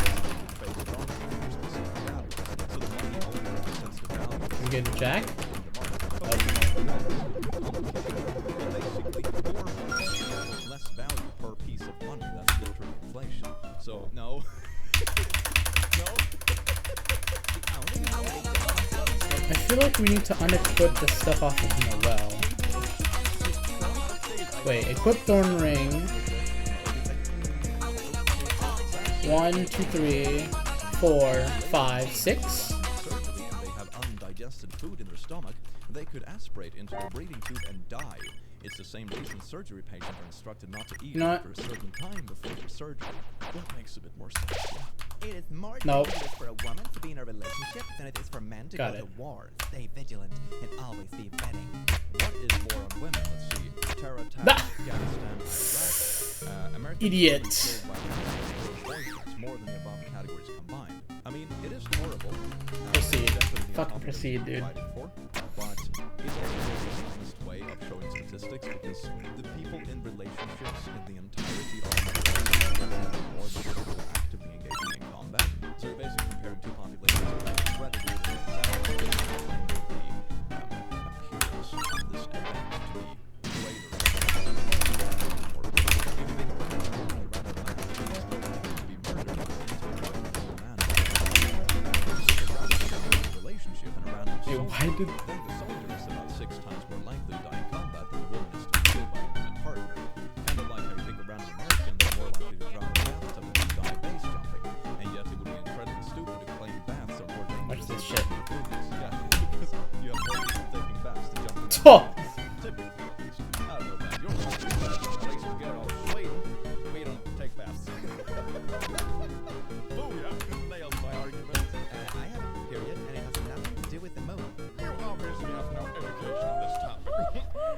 only represents the value. We get Jack. Less value per piece of money. That's literally inflation. So no. I feel like we need to unequip the stuff off of Noel. Wait, equip thorn ring. 1, 2, 3, 4, 5, 6. Undigested food in their stomach, they could aspirate into their breathing tube and die. It's the same reason surgery patients are instructed not to eat after a certain time before their surgery. That makes a bit more sense, yeah. It is more Nope. dangerous for a woman to be in a relationship than it is for men to Got go it. to war. Stay vigilant and always be betting. What is war on women? Let's see. Terror attack, Nah. Afghanistan, Iraq. American Idiot. women killed by boyfriends, more than the above categories combined. I mean, it is horrible. Proceed. Definitely Fucking something proceed, to be dude. fighting for, but it's also a dishonest way of showing statistics because the people in relationships in the entirety are more than the people actively engaging in combat. So you're basically comparing two populations of predators and appearance of this event to be greater. Hey, why did... Then the soldier is about 6 times more likely to die in combat than the woman is to be killed by a human partner. And unlike how you pick a random American, they're more likely to drown in a bathtub than to die base jumping. And yet it would be incredibly stupid to claim baths are more dangerous. Watch this shit. Yeah, because you have more people taking baths to jump in. Oh! Typically, at least. I don't know, man. You're not a place to get all Sweden. We don't take baths. Booyah! Nailed my argument. I have a period, and it has nothing to do with the moon. You obviously have no education on this topic.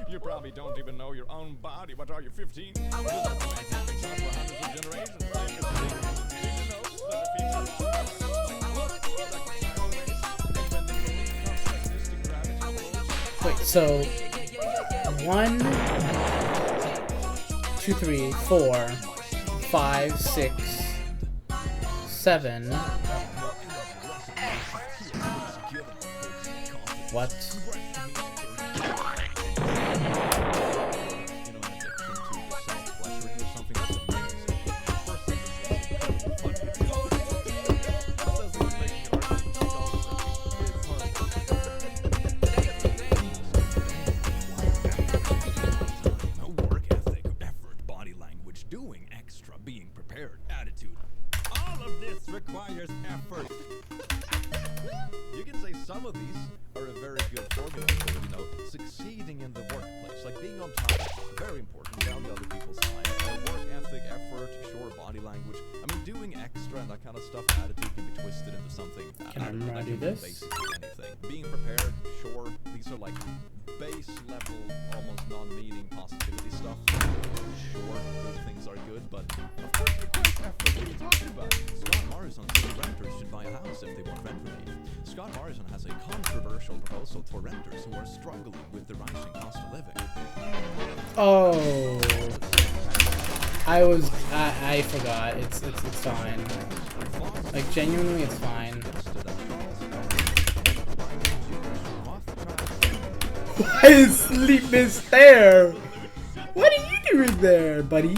You probably don't even know your own body. What are you, 15? This information has been taught for hundreds of generations. Did you know that a female Wait, so... 1, 2, 3, 4, 5, 6, 7... What? Work ethic, effort, body language, doing extra, being prepared, attitude. All of this requires effort. You can say some of these are a very good formula for, succeeding in the workplace. Like being on time, very important, value other people's time. Work ethic, effort, sure, body language. I mean, doing extra and that kind of stuff, attitude can be twisted into something. Can I remember how to do this? Basically anything. Being prepared, sure. These are like base level, almost non-meaning positivity stuff. Sure, good things are good, but of course it requires effort. What are you talking about? Scott Morrison says renters should buy a house if they want rent relief. Scott Morrison has a controversial proposal for renters who are struggling with the rising cost of living. Oh... I forgot. It's fine. Like, genuinely, it's fine. Why is Sleepness there? What are you doing there, buddy?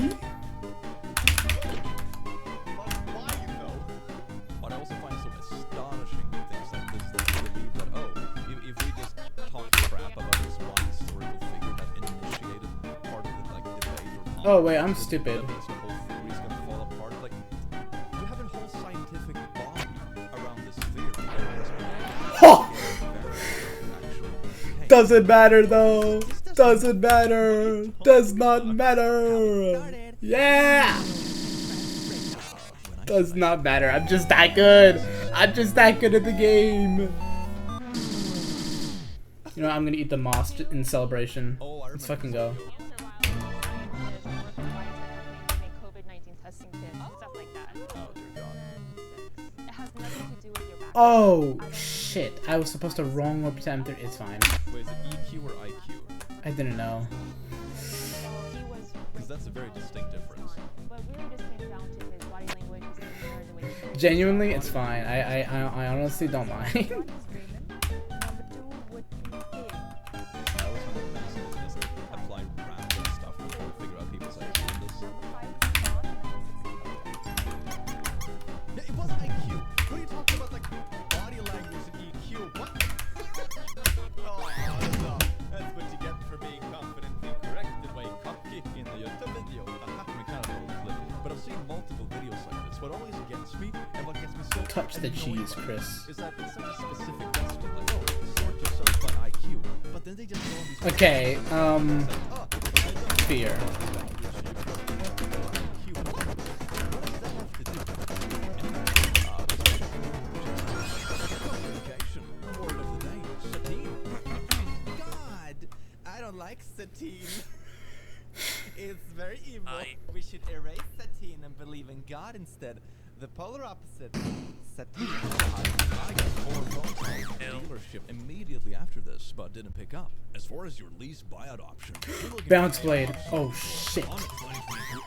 What I also find so astonishing with things like this is to believe that, if we just talk crap about this one historical figure that initiated part of the debate or Oh wait, I'm stupid. this whole theory is gonna fall apart. Like, you have a whole scientific body around this theory. Ha! Doesn't matter though. Doesn't matter. Does not matter. Yeah. Does not matter. I'm just that good. I'm just that good at the game. You know what? I'm gonna eat the moss in celebration. Let's fucking go. Oh shit! I was supposed to wrong represent it. It's fine. Wait, is it EQ or IQ? I didn't know. Because that's a very distinct difference. Genuinely, it's fine. I honestly don't mind. I always find it fascinating to just apply random stuff and try to figure out people's IQ on this. Yeah, it wasn't IQ. What are you talking about? Like body language and EQ? What? No. That's what you get for being confident and correct the way cocky in the YouTube video. But I've seen multiple videos like this. What always gets me and what gets me so Touch the cheese, Chris. is that it's such a specific question. Like, sort yourself by IQ. But then they just go on these Okay. Fear. Satine. It's very evil. We should erase Satine and believe in God instead. The polar opposite. Satine. I got 4 phone calls from the dealership immediately after this, but didn't pick up. As far as your lease buyout option, you're looking Bounce at blade. Oh shit. on a 2022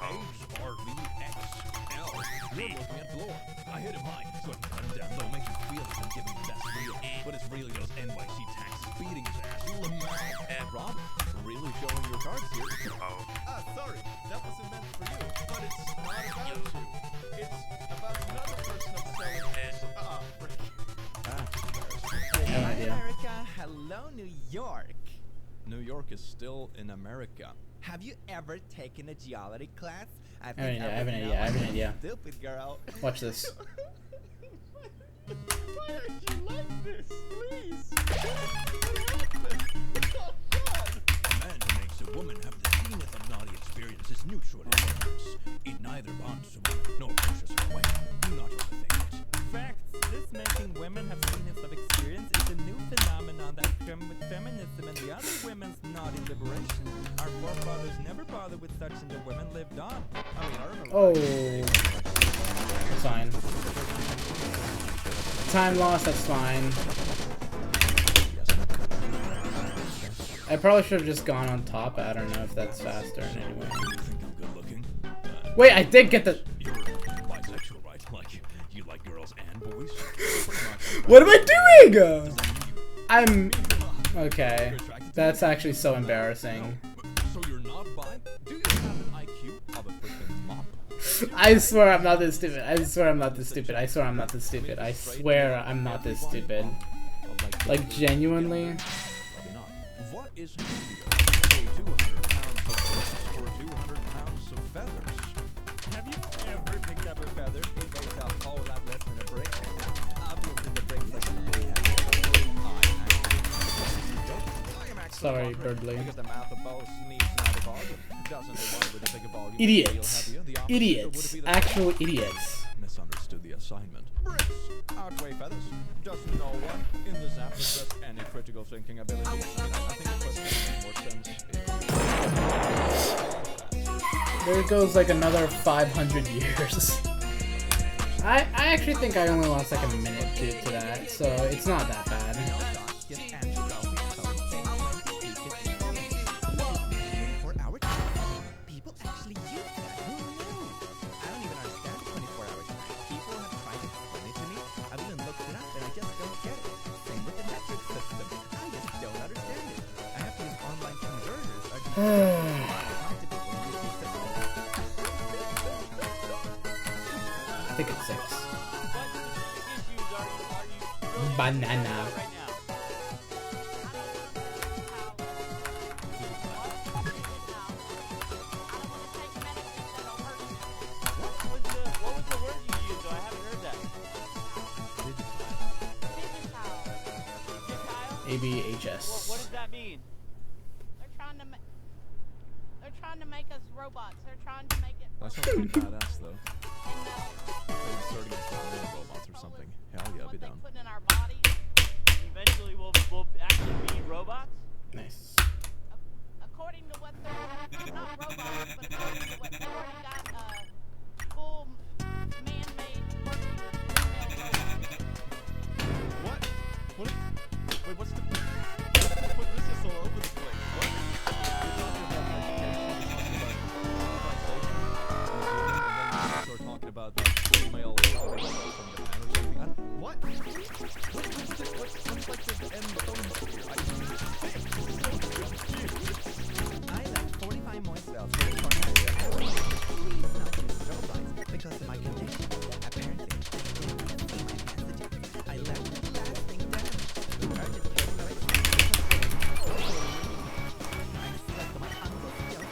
HRV-XL. You're looking at floor. I hit him high, so I can cut him down, though it makes you feel like I'm giving the best deal. But it's really those NYC taxes beating his ass. Rob, really showing your cards here. Sorry. That wasn't meant for you. But it's not about you. It's about another person that's selling. No idea. America, hello New York. New York is still in America. Have you ever taken a geology class? I have an idea. Stupid girl. Watch this. Why aren't you like this? Please. A man who makes a woman have the zenith of naughty experience is neutral in romance. It neither bonds a woman nor pushes her away. Do not overthink it. Facts. This making women have zenith of experience is a new phenomenon that came with feminism and the other women's naughty liberation. Our forefathers never bothered with such and the women lived on. I remember. Oh. It's fine. Time loss, that's fine. I probably should have just gone on top. I don't know if that's faster in any way. Wait, I did get the... You're bisexual, right? Like, you like girls and boys? What am I doing? I'm... Okay. That's actually so embarrassing. So you're not bi? Do you have an IQ of a freaking mop? I swear I'm not this stupid. I swear I'm not this stupid. I swear I'm not this stupid. I swear I'm not this stupid. Like, genuinely? What is heavier? Say 200 pounds of bricks or 200 pounds of feathers? Have you ever picked up a feather? It weighs a whole lot less than a brick. Obviously the brick like Sorry, Birdly. Because the mouth of both needs not a volume. Doesn't the one with a bigger volume Idiots. feel heavier? The opposite Idiots. would be the Actual idiots. Misunderstood the assignment. bricks outweigh feathers. Doesn't no one in this app possess any critical thinking ability? I think the question makes more sense. There goes like another 500 years. I actually think I only lost like a minute due to that, so it's not that bad. People actually use that. Who knew? I don't even understand 24-hour time. People have tried to explain it to me. I've even looked it up and I just don't get it. Same with the metric system. I just don't understand it. I have to use online converters. I think it's 6. Banana. What was the word you used? I haven't heard that. ABHS. What does that mean? They're trying to make us robots. They're trying to make it. That sounds pretty badass, though. Maybe start against the real robots or something. Hell yeah, I'll be down. Putting in our bodies. Eventually we'll actually be robots? Nice. According to what they're not robots, but according to what they've already got full man-made working female robots. What? Wait, what's the... This is all over the place. What? We're talking about the female from Japan or something. What? What's like this end phone here? I left 45 moist cells for the tornado. Please not use robots because of my condition. Apparently, they didn't see my messages. I left the last thing down. The urgent care so I'm stuck on my uncle's skills.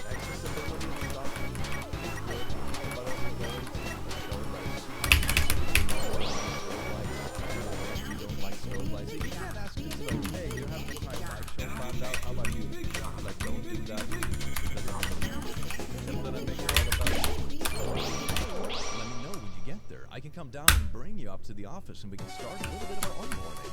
Accessibility and stuff. I can come down and bring you up to the office and we can start a little bit of our own morning.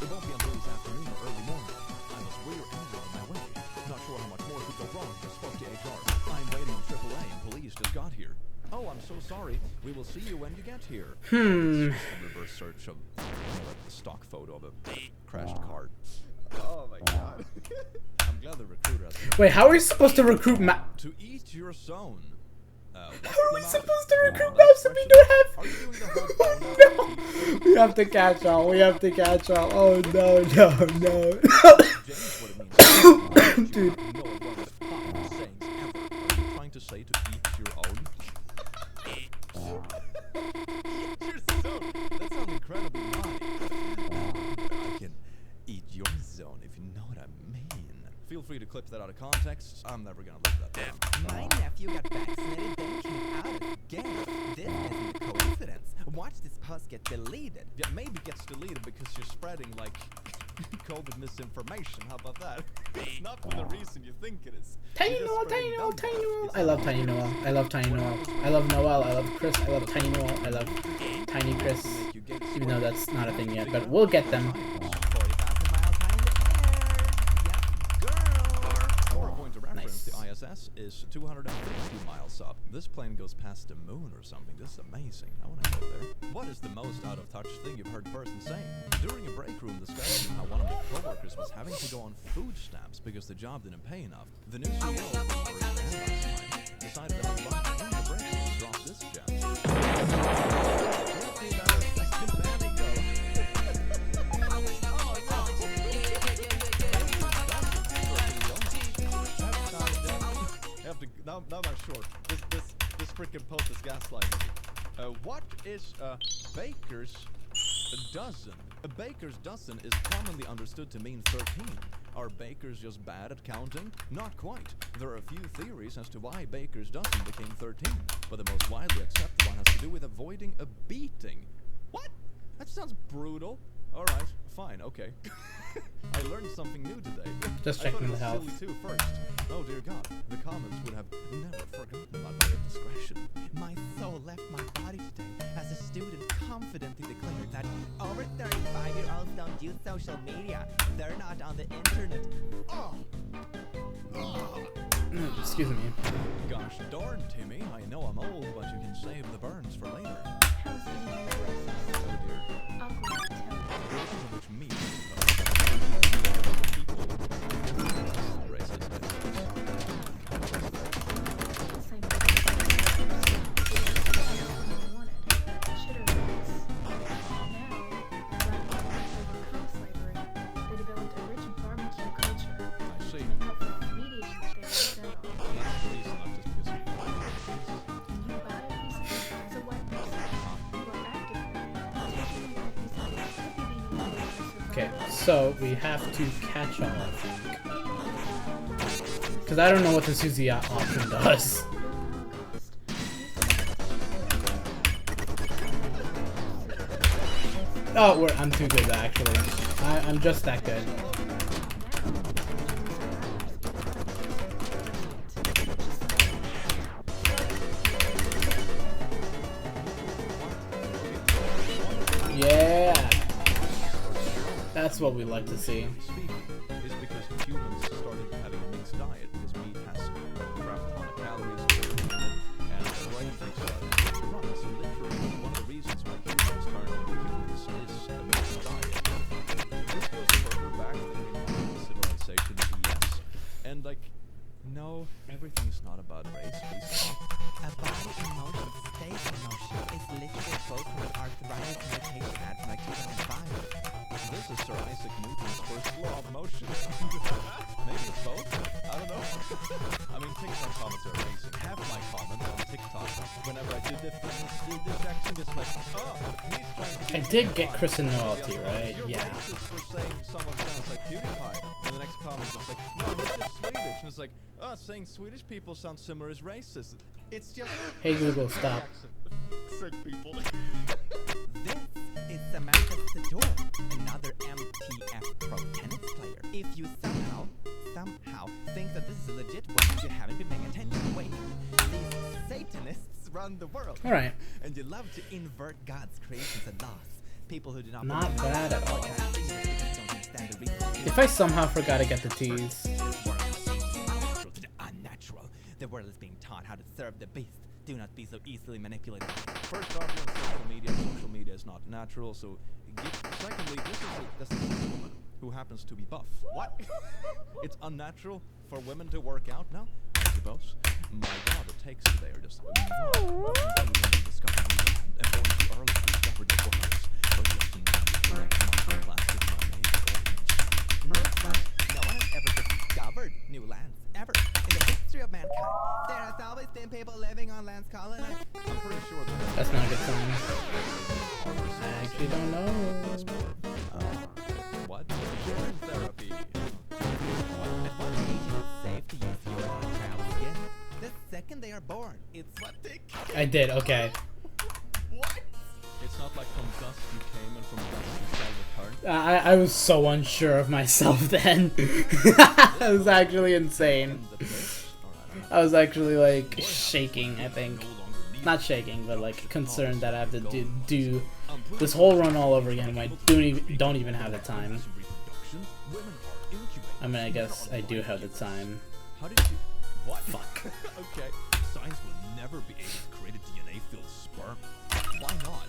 It won't be until this afternoon or early morning. I'm a We're on my way. Not sure how much more could go wrong. Just spoke to HR. I'm waiting on AAA and police just got here. Oh, I'm so sorry. We will see you when you get here. It's just a reverse search of a stock photo of a crashed car. Oh my god. I'm glad the recruiter has... Wait, how are we supposed to recruit To each your own. How are we supposed to recruit maps if we don't have... Oh no! We have to catch on. We have to catch on. Oh no, no, no. Dude. Trying to say to each your own. That sounds incredibly nice. I can eat your zone if you know what I mean. Feel free to clip that out of context. I'm never gonna live that down. My nephew got vaccinated, then came out again. This isn't a coincidence. Watch this post get deleted. Yeah, maybe it gets deleted because you're spreading, like, COVID misinformation. How about that? It's not for the reason you think it is. Tiny Noel, Tiny Noel, Tiny Noel. I love Tiny Noel. I love Tiny Noel. I love Noel. I love Chris. I love Tiny Noel. I love Tiny Chris. Even though that's not a thing yet, but we'll get them. Nice. The ISS is 250 miles up. This plane goes past the moon or something. This is amazing. I want to go there. What is the most out of touch thing you've heard a person say? During a break room discussion, how one of my coworkers was having to go on food stamps because the job didn't pay enough. The new CEO decided to have lunch in the break room and drop this gem. Now I'm sure. This freaking post is gaslighting. What is a baker's dozen? A baker's dozen is commonly understood to mean 13. Are bakers just bad at counting? Not quite. There are a few theories as to why baker's dozen became 13, but the most widely accepted one has to do with avoiding a beating. What? That sounds brutal. All right, fine, okay. I learned something new today. Just checking the health. Silly too first. Oh dear God, the comments would have never forgotten about my indiscretion. My soul left my body today as a student confidently declared that over 35-year-olds don't use social media. They're not on the internet. Excuse me. Gosh darn, Timmy. I know I'm old, but you can save the burns for later. Which means Okay, so we have to catch on, I think. Because I don't know what the Susie option does. Oh, I'm too good, actually. I'm just that good. Yeah! That's what we like to see. Is because humans started having a mixed diet because meat has a crap ton of calories and brain things started to run. So literally one of the reasons why humans turned into humans is a mixed diet. This goes further back than human civilization, yes. And like, no, everything's not about race, please stop. A body in motion, state in motion, is literally quote from an arthritis meditation ad from like 2005. This is Sir Isaac Newton's first law of motion. Maybe it's both? I don't know. I mean, TikTok comments are amazing. Half my comments on TikTok, whenever I did this action, just like, oh, he's trying to I did get Chris and Noelty, right? You're Yeah. racist for saying someone sounds like PewDiePie. And the next comment is like, no, this is Swedish. And it's like, oh, saying Swedish people sound similar is racist. It's just... Hey Google, stop. Sick people. This is Samantha Sador, another MTF Pro tennis player. If you somehow think that this is a legit one, you haven't been paying attention. Wait, these Satanists run the world. All right. And you love to invert God's creations and laws. People who do not Not bad at all. Don't understand the reason. If I somehow forgot to get the T's. Unnatural. The world is being taught how to serve the beast. Do not be so easily manipulated. First off, you're on social media is not natural, so secondly, this is a woman who happens to be buff. What? It's unnatural for women to work out now? I suppose. My god, the takes today are just No one has ever discovered new lands, ever. In the history of mankind, there has always been people living on lands colonized. I'm pretty sure that That's not a good sign. I actually don't know. what? Urine therapy. At what age is it safe to use urine on a child's skin? The second they are born, it's what they I did, okay. What? It's not like from dust you came and from dust you shall return. I was so unsure of myself then. That was actually insane. I was actually like shaking, I think. Not shaking, but like concerned that I have to do this whole run all over again when I don't even have the time. I mean, I guess I do have the time. How did you... What? Fuck. Okay. Science will never be able to create a DNA-filled sperm. Why not?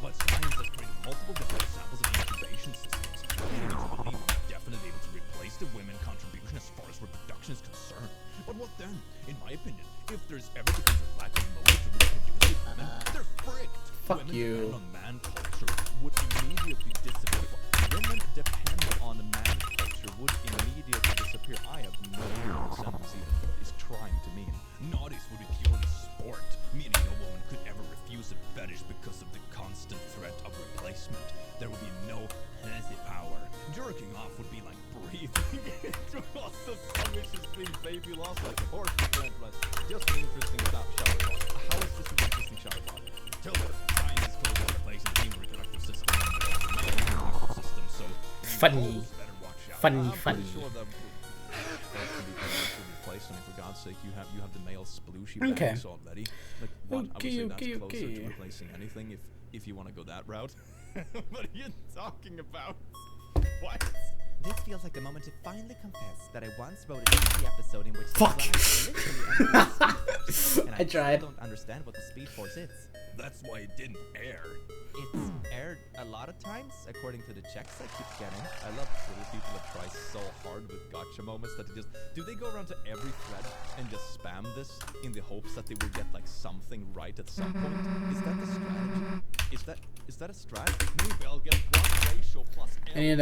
But science has created multiple different examples of incubation systems. Meaning it's believed to be definitely able to replace the women contribution as far as reproduction is concerned. But what then? In my opinion, if there's ever becomes a lack of motive to reproduce with women, they're fricked. Fuck women you. depend on man culture would immediately disappear. Women depend on man culture would immediately disappear. I have no sentence even what he's trying to mean. Naughties would be purely sport, meaning no woman could ever refuse a fetish because of the constant threat of replacement. There would be no hesi power. Jerking off would be like breathing. It would also swish his clean baby loss like a horse transplant. Just an interesting shower thought. How is this an interesting shower thought? Tell her, science is close to replacing the human reproductive system and the male reproductive system, so Funny. better watch out. Funny. I'm pretty sure that can be replaced, and for God's sake, you have the male splooshy Okay. bags already. Like, what? I would say that's Okay. closer to replacing anything if you want to go that route. What are you talking about? What? This feels like the moment to finally confess that I once wrote a TV episode in which Fuck. the flash literally ended with Speed Force, and I tried. still don't understand what the Speed Force is. That's why it didn't air. It's aired a lot of times, according to the checks I keep getting. I love Twitter people that try so hard with gotcha moments that do they go around to every thread and just spam this in the hopes that they will get like something right at some point? Is that the strategy? Is that a strategy? Maybe I'll get one ratio plus I need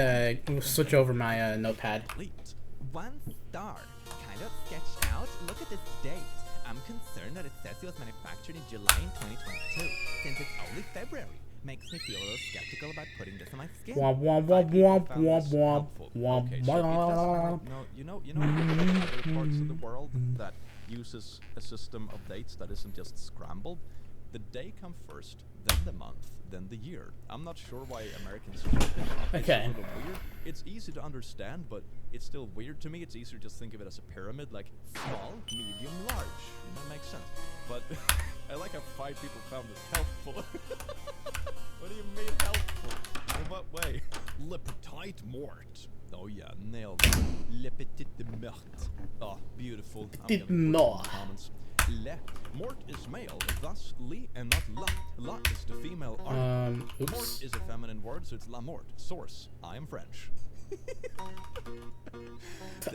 to switch over my notepad. complete. 1 star. Kind of sketched out. Look at this date. I'm concerned that it says it was manufactured in July in 2022, since it's only February. Makes me feel a little skeptical about putting this on my skin. Womp womp womp womp womp womp womp Okay, so it womp. doesn't, no, you know other parts of the world that uses a system of dates that isn't just scrambled. The day come first, then the month, then the year. I'm not sure why Americans do it. Okay. It's a little weird. It's easy to understand, but it's still weird to me. It's easier to just think of it as a pyramid, like small, medium, large. That makes sense. But I like how 5 people found this helpful. What do you mean helpful? In what way? Le petit mort. Oh yeah, nailed it. Le petit mort. Oh, beautiful. Petit mort. Comments. Le. Mort is male, thus li and not la. La is the female article. Oops. Mort is a feminine word, so it's la mort. Source. I am French.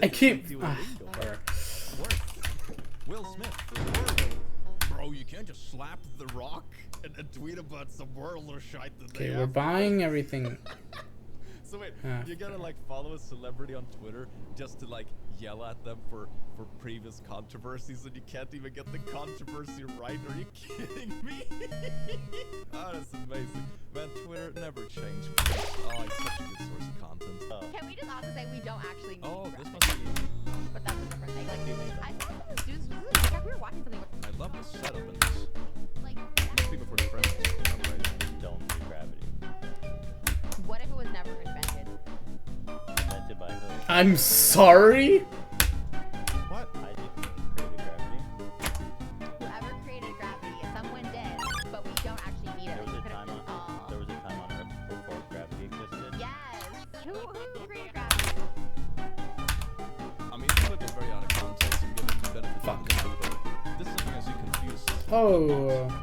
I keep. Will Smith. Bro, you can't just slap The Rock and tweet about some world or shite that they Okay, have. we're buying everything. So wait, you gotta like follow a celebrity on Twitter just to like yell at them for previous controversies, and you can't even get the controversy right. Are you kidding me? Oh, that's amazing. Man, Twitter never changed. Oh, it's such a good source of content. Can we just also say we don't actually need Oh, this graphics? must be. But that's a different thing. Like, I thought this dude was really like, we were watching something with, I love the setup in this. like, Maybe before the friends. Don't do gravity. what if it was never invented? Invented by who? I'm sorry? What? I just created gravity. Whoever created gravity, someone did, but we don't actually need it. There was We a could've time just all- on Earth before gravity existed. Yes. Who created gravity? I mean, you took it very out of context and give it the benefit of the doubt, but this is something I see confused. Oh.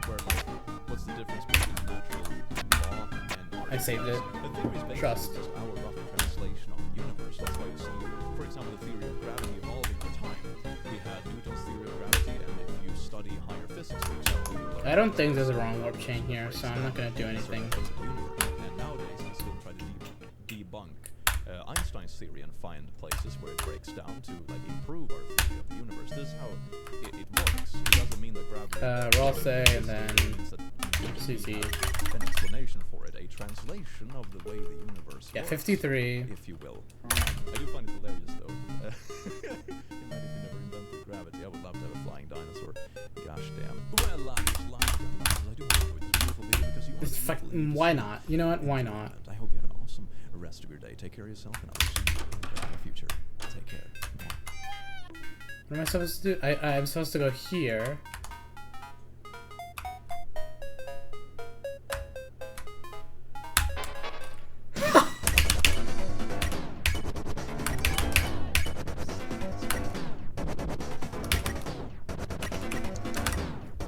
Where, like, what's the difference between natural law and I saved it. The theory is Trust. basically just our rough translation of the universe. That's why you see, for example, the theory of gravity evolving over time. We had Newton's theory of gravity, and if you study higher physics, for example, you learn I don't think there's a wrong warp chain here, so I'm not gonna do anything. And nowadays, I still try to debunk Einstein's theory and find places where it breaks down to like improve our theory of the universe. This is how it works. It doesn't mean that gravity. Rosse and then CC. An explanation for it, a translation of the way the universe Yeah, works, 53. if you will. I do find it hilarious though. Imagine if you never invented gravity. I would love to have a flying dinosaur. Gosh damn. Well, lies. I do enjoy this beautiful video because you It's why not? You know what? Why not? I hope you have an awesome rest of your day. Take care of yourself, and I'll see you in the future. Take care. What am I supposed to do? I'm supposed to go here.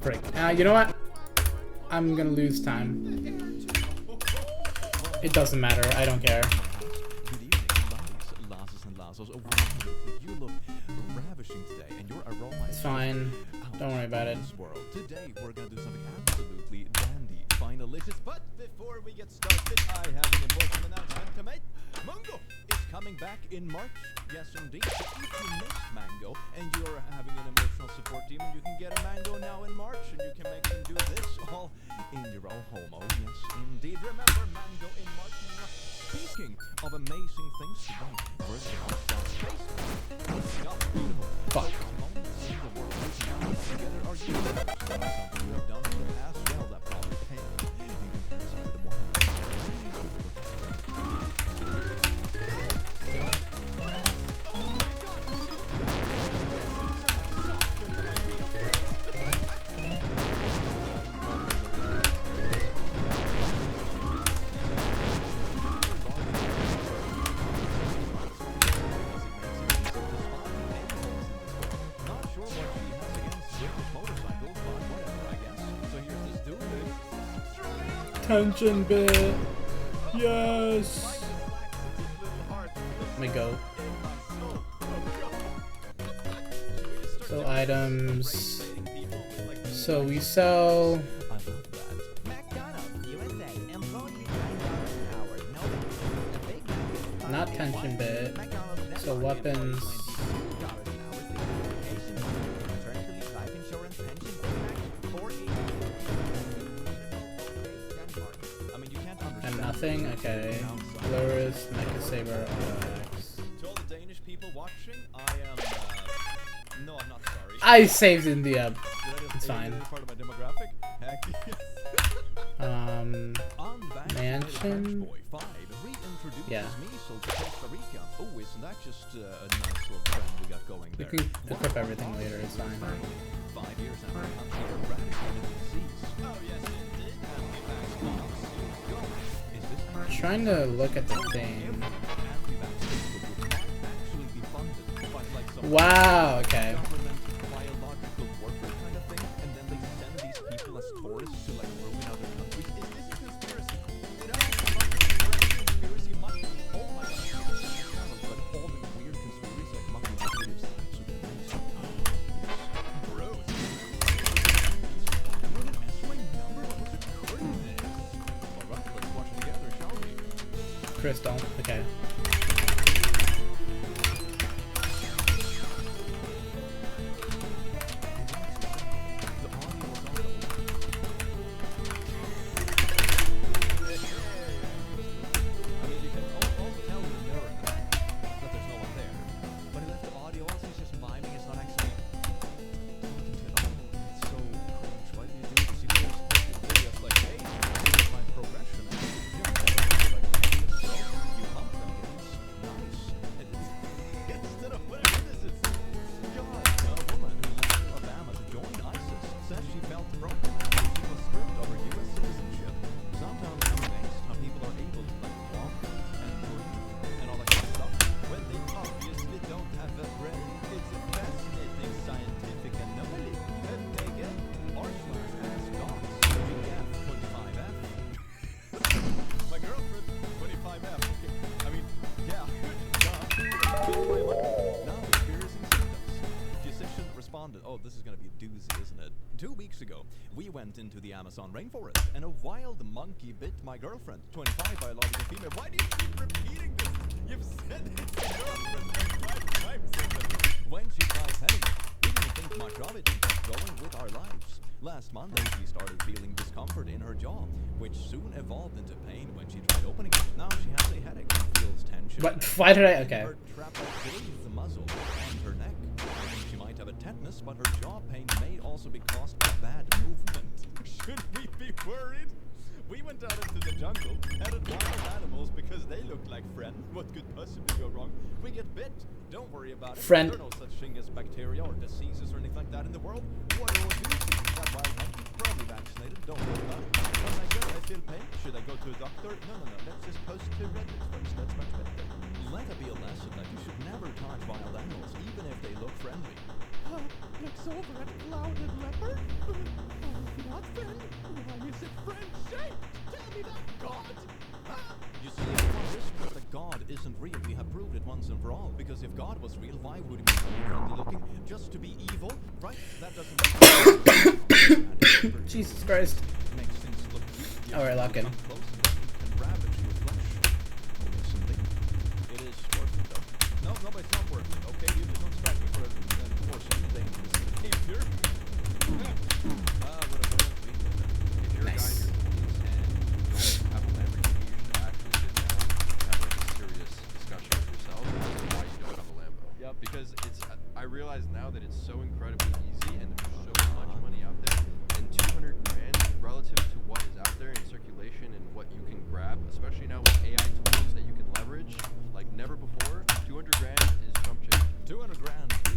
Frick. You know what? I'm gonna lose time. It doesn't matter. I don't care. Good evening, Lasses and Lassos. Oh, you look ravishing today, and your aroma It's fine. Don't worry about it. Today, we're gonna do something absolutely dandy, finalicious. But before we get started, I have an important announcement to make. Mango is coming back in March. Yes, indeed. So if you missed Mango and you're having an emotional support demon, you can get a Mango now in March, and you can make them do this all in your own home. Oh, yes, indeed. Remember Mango in March. Speaking of amazing things to buy, we're Fuck. together are you something you have done in the past? Well, that probably pales in comparison to the one. Tension bit. Yes. Let me go. So items. So we sell. Not tension bit. So weapons. And nothing? Okay. Lurus, Mecha Saber, Autox. To all the Danish people watching, I am. No, I'm not sorry. I saved in the. It's fine. Part of my demographic? Heck yes. Mansion? Yeah. Oh, isn't that just a nice little trend we got going You there? can equip everything later, it's fine. 5 years after the country eradicated disease. Oh, yes, indeed. I'm trying to look at the thing. Wow, okay. Crystal, okay. went into the Amazon rainforest, and a wild monkey bit my girlfriend, 25 biological female. Why do you keep repeating this? You've said it's your girlfriend 5 times. When she tried petting it, we didn't think much of it and kept going with our lives. Last Monday, she started feeling discomfort in her jaw, which soon evolved into pain when she tried opening it. Now she has a headache and feels tension. What? Why did I? Okay. Her trapezius muscle and her neck. I think she might have a tetanus, but her jaw pain may also be caused by bad movement. Should we be worried? We went out into the jungle, petted wild animals because they look like friends. What could possibly go wrong? We get bit. Don't worry about it. Friend. There are no such thing as bacteria or diseases or anything like that in the world. What do you see? That wild monkey, probably vaccinated. Don't worry about it. Oh my God, I feel pain. Should I go to a doctor? No. Let's just post to Reddit first. That's much better. Let it be a lesson that you should never touch wild animals, even if they look friendly. Looks over at clouded leopard. Not friend. Why is it friend shaped? Tell me that, God. You see, everyone wishes that God isn't real. We have proved it once and for all. Because if God was real, why would he be so friendly looking? Just to be evil, right? That doesn't make sense. Jesus Christ. Makes things look Oh, we're locked in. It is worth it though. No, but it's not worth it. Okay, you just don't strike me for a dangerous behavior. If you're a guy here and have a Lamborghini, you should actually sit down and have like a serious discussion with yourself as to why you don't have a Lambo. Yep. Because I realize now that it's so incredibly easy and there's so much money out there, and 200 grand relative to what is out there in circulation and what you can grab, especially now with AI tools that you can leverage like never before. 200 grand is chump change. 200 grand is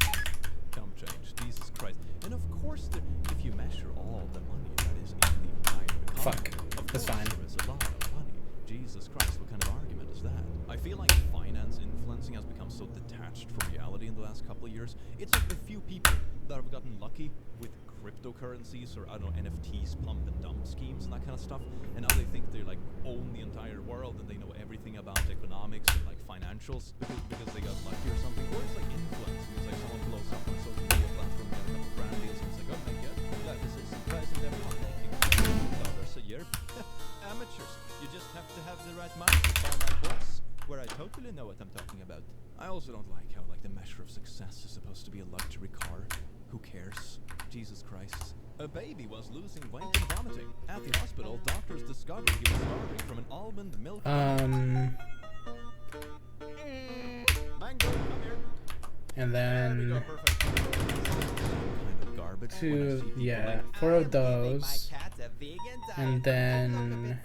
chump change. Jesus Christ. And of course, if you measure all the money that is in the entire economy, Fuck. That's fine. there is a lot of money. Jesus Christ, what kind of argument is that? I feel like finance influencing has become so detached from reality in the last couple of years. It's like a few people that have gotten lucky with cryptocurrencies or, I don't know, NFTs, pump and dump schemes and that kind of stuff. And now they think they like own the entire world and they know everything about economics and like financials because they got lucky or something. Or it's like influencing. It's like someone blows up on a social media platform, got a couple brand deals, and it's like, oh my God, life is surprising everyone making $1,000 a year. Amateurs. You just have to have the right mindset. Buy my books, where I totally know what I'm talking about. I also don't like how like the measure of success is supposed to be a luxury car. Who cares? Jesus Christ. A baby was losing weight and vomiting. At the hospital, doctors discovered he was starving from an almond milk. Mango, come here. And then Garbage. 2, yeah, 4 of those. And then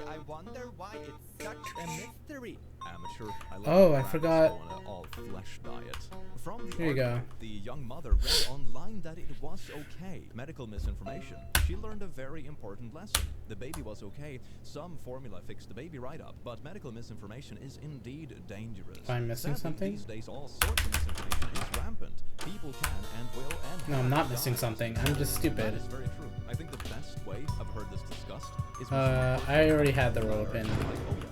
I wonder why it's such a mystery. Amateur. Oh, I forgot. On an all-flesh diet. From the Here you go. article, the young mother read online that it was okay. Medical misinformation. She learned a very important lesson. The baby was okay. Some formula fixed the baby right up, but medical misinformation is indeed dangerous. I'm missing Sadly, something? These days, all sorts of misinformation is rampant. People can and will and No, I'm have not to missing die. something. I'm just stupid. That is very true. I think the best way I've heard this discussed is I already had the roll pin.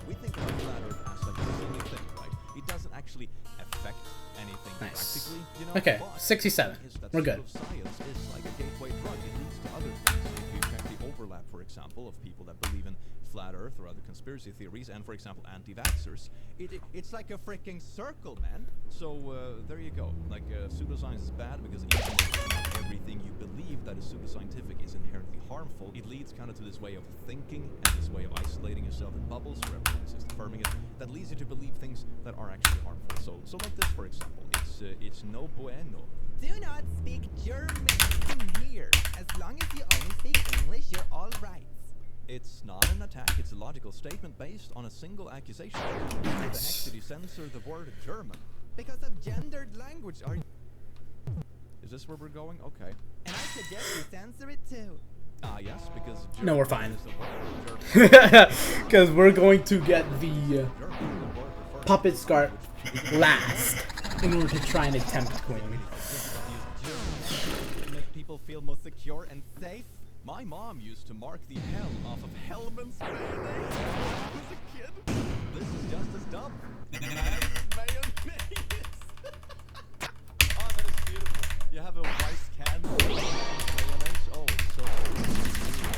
we think about flat Earth as like a silly thing, right? It doesn't actually affect anything Nice. practically, you know? Okay, but 67. is that We're good. Pseudoscience is like a gateway drug. It leads to other things. If you check the overlap, for example, of people that believe in flat Earth or other conspiracy theories, and for example, anti-vaxxers, it's like a freaking circle, man. So there you go. Like pseudoscience is bad because even if not everything you believe that is pseudoscientific is inherently harmful, it leads kind of to this way of thinking and this way of isolating yourself in bubbles where everyone is just affirming it. That leads you to believe things that are actually harmful. So like this, for example, it's no bueno. Do not speak German in here. As long as you only speak English, you're all right. It's not an attack, it's a logical statement based on a single accusation. Why the heck did you censor the word German? Because of gendered language, are you? Is this where we're going? Okay. And I suggest you censor it too. Ah, yes, because German No, we're fine. is the word German. Because we're going to get the puppet scarf last in order to try and attempt Queen. Make people feel more secure and safe. My mom used to mark the hell off of Hellman's mayonnaise when I was a kid. This is just as dumb. Mayonnaise. Oh, that is beautiful. You have a rice can of mayonnaise. Oh, it's so good.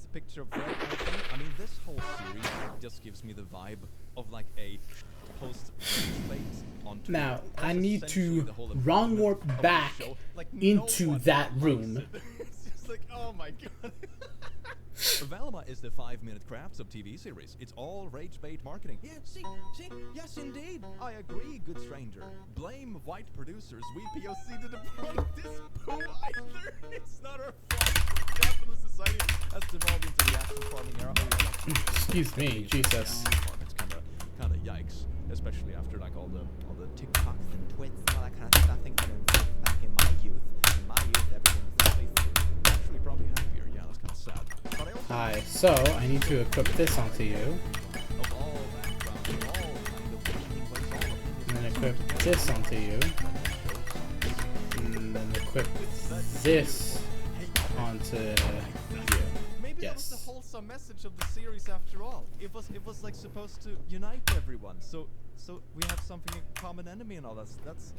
this picture of Fred, I mean, this whole series just gives me the vibe of like a post-rage bait on Twitter. Now, I That's need essentially to the whole wrong embodiment warp of the back show. Like, into no one that likes room. it. It's just like, oh my god. Velma is the 5-minute crafts of TV series. It's all rage bait marketing. Yeah, see, yes indeed. I agree, good stranger. Blame white producers. We POC to the point. This poo either. It's not our fault. Capitalist society has devolved into the action farming era. Oh, yeah, Excuse me, Jesus. It's kind of yikes, especially after like all the TikToks and twits and all that kind of stuff. Things that are back in my youth. In my youth, everyone was actually probably happier. Yeah, that's kind of sad. But I also Hi, so I need to equip this onto you. of all backgrounds, of all kind of thinking ways, all opinions, And then equip this onto you. And then equip this onto you. Maybe that was the Yes. wholesome message of the series after all. It was like supposed to unite everyone. So we have something in common enemy and all that. That's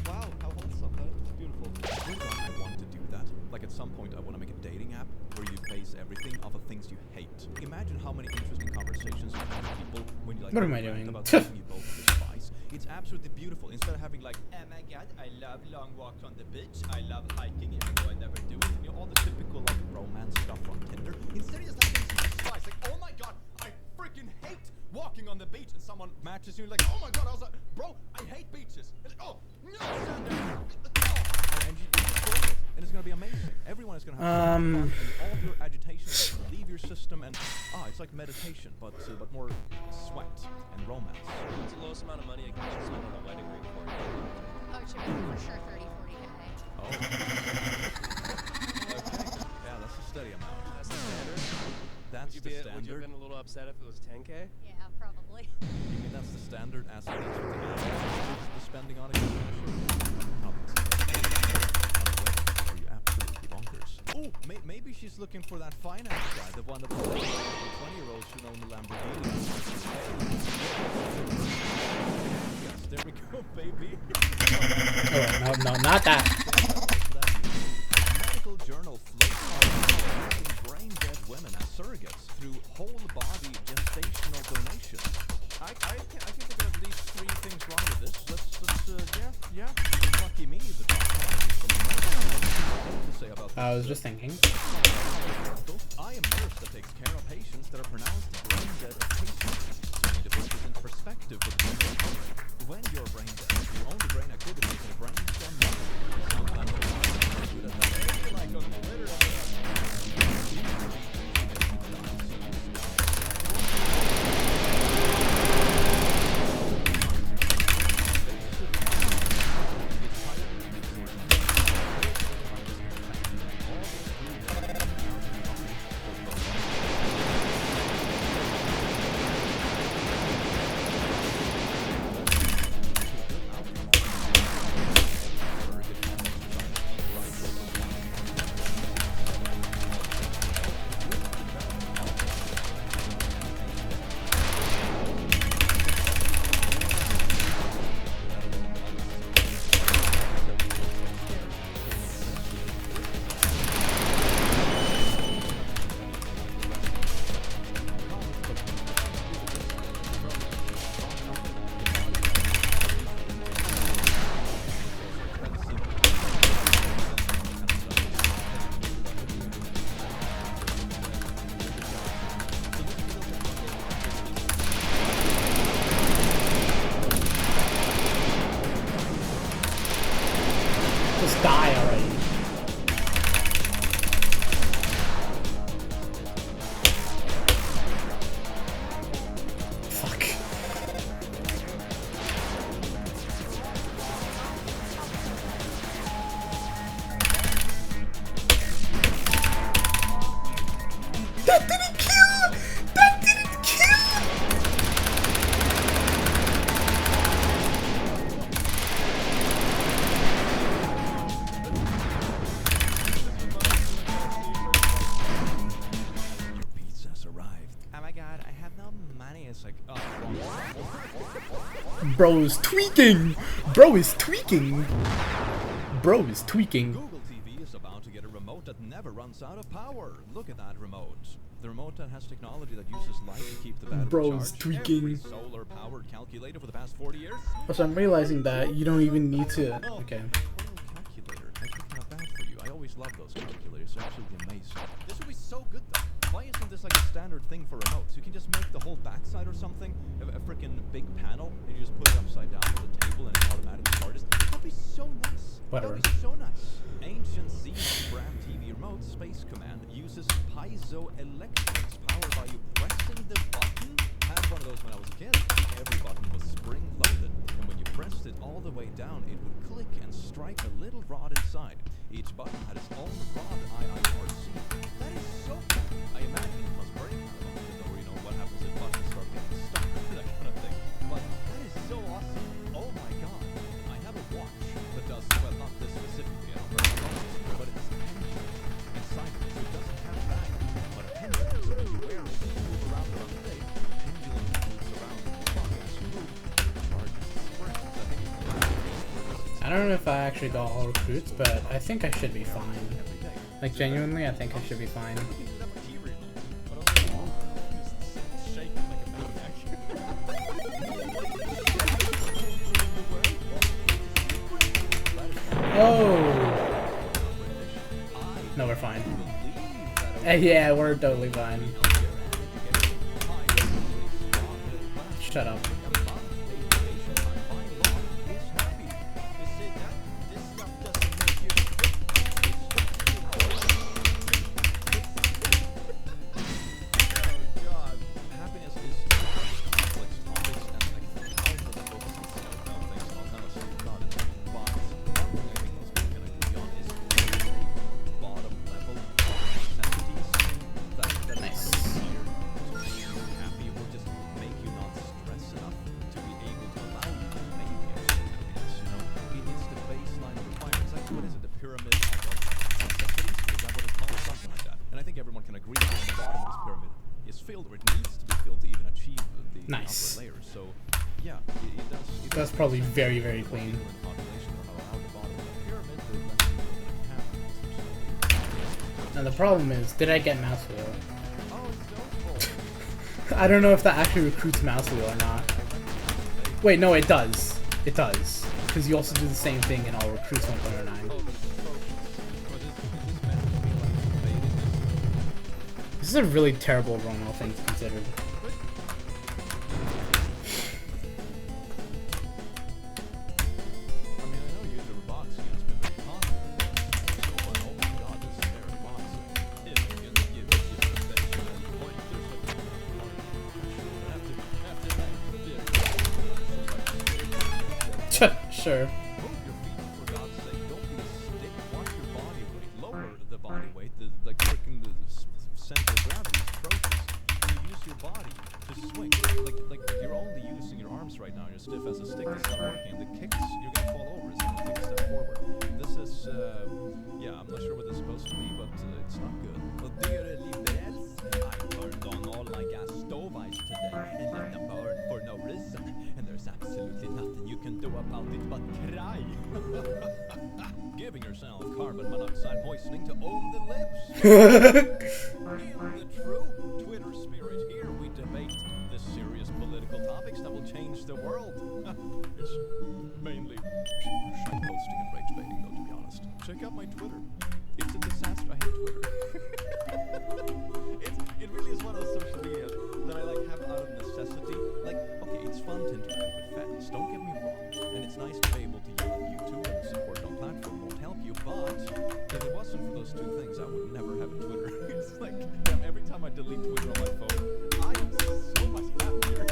wow, how wholesome. That's beautiful. I want to do that. Like at some point I want to make a dating app where you base everything off of things you hate. Imagine how many interesting conversations you have with people when you like What am I rant doing? about something you both despise. It's absolutely beautiful. Instead of having like, oh my god, I love long walks on the beach. I love hiking even though I never do it. And you know, all the typical like romance stuff on Tinder. Instead you just have things you despise. Like, oh my god, I freaking hate walking on the beach, and someone matches you like, oh my god, I was like, bro, I hate beaches. And, oh, no, stand there. Oh, and you just go with it, and it's gonna be amazing. Everyone is gonna have fun, and all of your agitation is gonna leave your system, and it's like meditation, but more sweat and romance. What's the lowest amount of money I can spend on a wedding ring for? Oh, it should be for sure 30, 40K. Oh. Okay. Yeah, that's a steady amount. That's the standard. That's the standard. Would you have been a little upset if it was 10K? Yeah, probably. You mean that's the standard as it is with the spending on it? Are you absolutely bonkers? Oh, maybe she's looking for that finance guy, the one that the 20-year-olds should own the Lamborghini. Yes, there we go, baby. Oh, no, not that. Medical journal floats using brain-dead women as surrogates through whole-body gestational donation. I can think of at least 3 things wrong with this. Yeah. Lucky me, the top to say about this. I was just thinking. I am a nurse that takes care of patients that are pronounced brain-dead patients. So you need to put this into perspective for the general public. When you're brain-dead, your only brain activity is a brainstem muscle. Sometimes you're not as good at that. Like on Twitter. Just die already. Fuck. That didn't kill! That didn't kill! Your pizza's arrived. Oh my god, I have no money. It's like, oh, Bro is tweaking! Bro is tweaking! Bro is tweaking. Google TV is about to get a remote that never runs out of power. Look at that remote. The remote that has technology that uses light to keep the battery Bro's charged. tweaking. Every solar-powered calculator for the past 40 years. So I'm realizing that you don't even need to. Okay. Calculator. I think not bad for you. I always love those calculators. They're absolutely amazing. This would be so good though. Why isn't this like a standard thing for remotes? You can just make the whole backside or something a freaking big panel, and you just put it upside down on the table, and it automatically charges. That'd be so nice. Whatever. That'd be so nice. Ancient Xenon brand TV remote Space Command uses piezoelectrics powered by you pressing the button. I had one of those when I was a kid. Every button was spring-loaded, and when you pressed it all the way down, it would click and strike a little rod inside. Each button had its own rod IIRC. That is so cool. I imagine it must break kind of often, or you know what happens if buttons start getting stuck, that kind of thing. But that is so awesome. Oh my god. I have a watch that does, well, not this specifically, I don't know, but it has a pendulum inside it, so it doesn't have a battery, but a pendulum, so when you wear it, you move around the day, the pendulum moves around, the clock as you move, charges springs. I think it's I don't know if I actually got all recruits, but I think I should be fine. Like genuinely, I think I should be fine. Oh! No, we're fine. Yeah, we're totally fine. Shut up. Nice. So, yeah, it That's probably very, very clean. And the problem is, did I get mouse wheel? I don't know if that actually recruits mouse wheel or not. Wait, no, it does. It does. Because you also do the same thing in all recruits 1.09. This is a really terrible run, all things considered. Sure. Move your feet, for God's sake. Don't be a stick. Watch your body weight. Lower the body weight. Like freaking the center of gravity is atrocious. You use your body to swing. Like you're only using your arms right now. You're stiff as a stick. It's not working. The kicks, you're gonna fall over as soon as you take a step forward. This is, yeah, I'm not sure what this is supposed to be, but it's not good. Well, dear liberals, I turned on all my gas stove ice today and let them burn for no reason. And there's absolutely nothing you can do about it but cry. Giving yourself carbon monoxide poisoning to own the lips. In the true Twitter spirit, here we debate the serious political topics that will change the world. It's mainly shit posting and rage baiting, though, to be honest. Check out my Twitter. It's a disaster. I hate Twitter. It really is one of those social media that I like have out of necessity. Like, okay, it's fun to interact with fans, don't get me wrong, and it's nice to be able to yell at YouTube and support on platform won't help you, but if it wasn't for those two things, I would never have a Twitter. It's like, every time I delete Twitter on my phone, I am so much happier.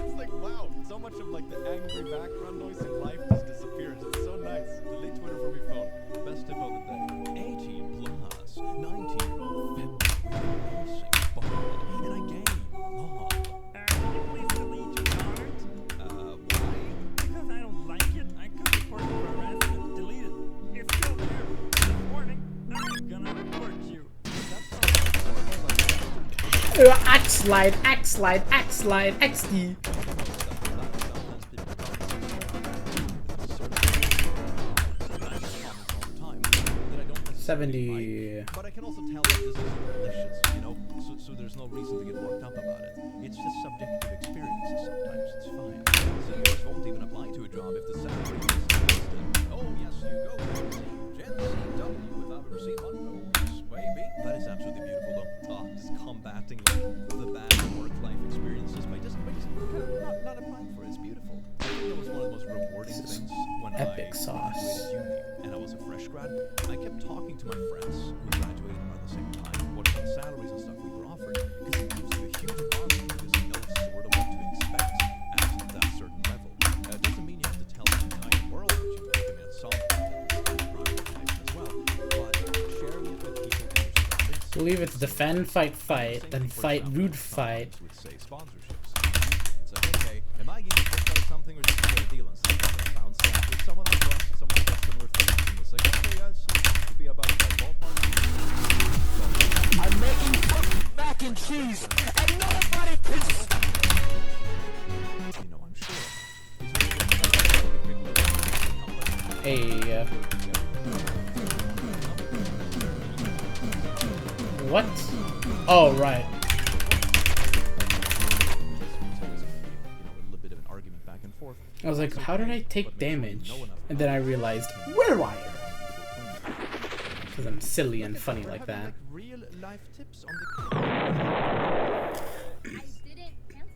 It's like, wow, so much of like the angry background noise in life just disappears. It's so nice. Delete Twitter from your phone. Best tip of the day. 18 plus, 19-year-old amazing ball, and I game. Oh. Can you please delete your comment? Why? Because I don't like it. I could report you for harassment. Delete it. It's still there. Warning, I'm gonna report you. Axe slide, axe slide, axe slide, XD. 70. But I can also tell that this is delicious, you know, so there's no reason to get worked up about it. It's just subjective experiences sometimes, it's fine. Seniors won't even apply to a job if the salary is listed. Oh, yes, you go, Gen Z W without a receipt on nose, baby. That is absolutely beautiful, though. Oh, just combating like the bad work-life experiences by just kind of not applying for it. It's beautiful. I think that was one of the most rewarding things when Epic I sauce. graduated uni and I was a fresh grad. I kept talking to my friends who graduated around the same time, what kind of salaries and stuff we were offered, because it gives you a huge advantage because you know sort of what to expect at that certain level. It doesn't mean you have to tell the entire world what you make. I mean, at some point, as well, but sharing it with people in your surroundings. I believe it's defend, fight, fight, then fight, root, fight. Would say sponsorships. It's like, okay, am I getting picked out of something or just a deal on something that I found? So if someone I trust, someone who has similar things, and it's like, okay, yes, it seems to be about the ballpark. I'm making fucking mac and cheese, and nobody can stop. You know, I'm sure. Hey. What? Oh, right. I was like, how did I take damage? And then I realized, where are you? Because I'm silly and funny like that. Real life tips on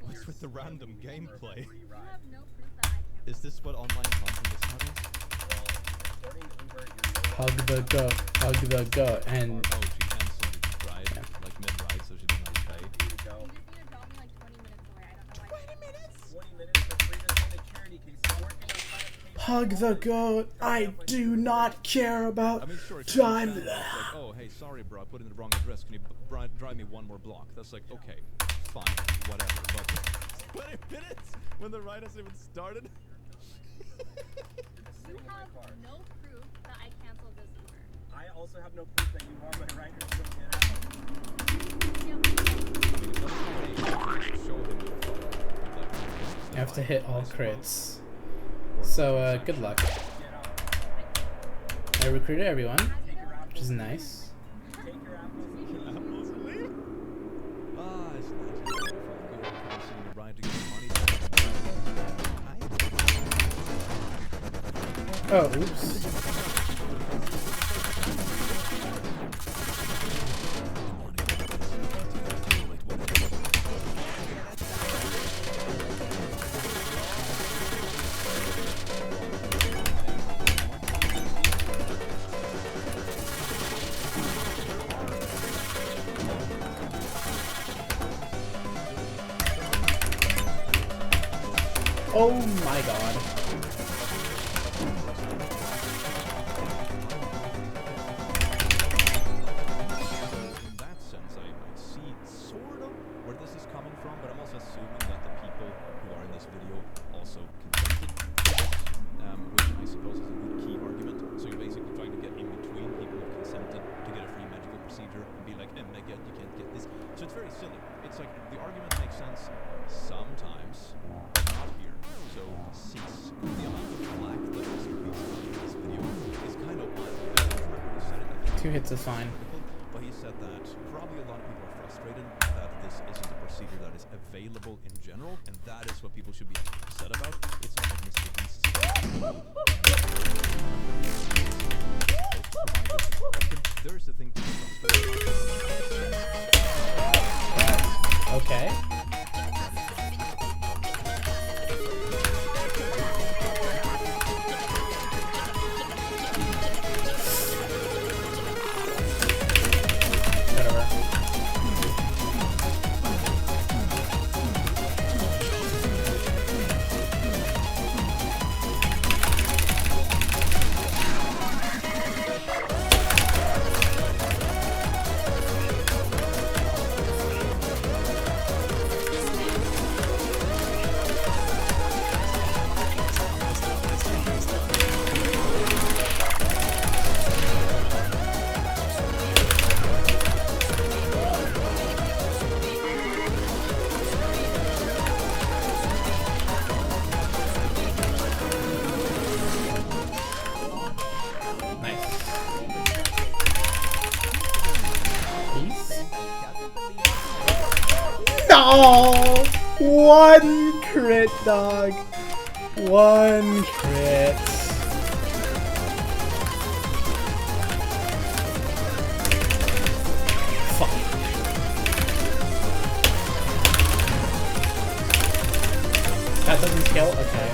What's with the random gameplay? Is this what online content is having? Hug the goat, hug the goat, and oh, she cancelled the ride, like mid-ride, so she didn't have to pay. 20 minutes for free to send a charity case. I'm working on 5K. hug the goat. I do not care about time. Like, oh, hey, sorry, bro, I put in the wrong address. Can you drive me one more block? That's like, okay, fine, whatever. But 20 minutes when the ride has even started. You have no proof that I canceled this order. I also have no proof that you are my rider to get out. You have to hit all crits. So, good luck. I recruited everyone, which is nice. Oh, oops. Oh my god. In that sense, I see sort of where this is coming from, but I'm also assuming that the people who are in this video also consented to this, which I suppose is a good key argument. So you're basically trying to get in between people who consented to get a free medical procedure and be like, Megat, you can't get this. So it's very silly. It's like, the argument makes sense sometimes, but not here. So cease. The amount of flack that Mr. Beast got in this video is kind of wild. I don't remember who said it. 2 hits is fine. But he said that probably a lot of people are frustrated that this isn't a procedure that is available in general, and that is what people should be upset about. It's not like Mr. Beast's. There's the thing to be frustrated about. Okay. Oh, one crit, dog. One crit. Fuck. That doesn't kill? Okay.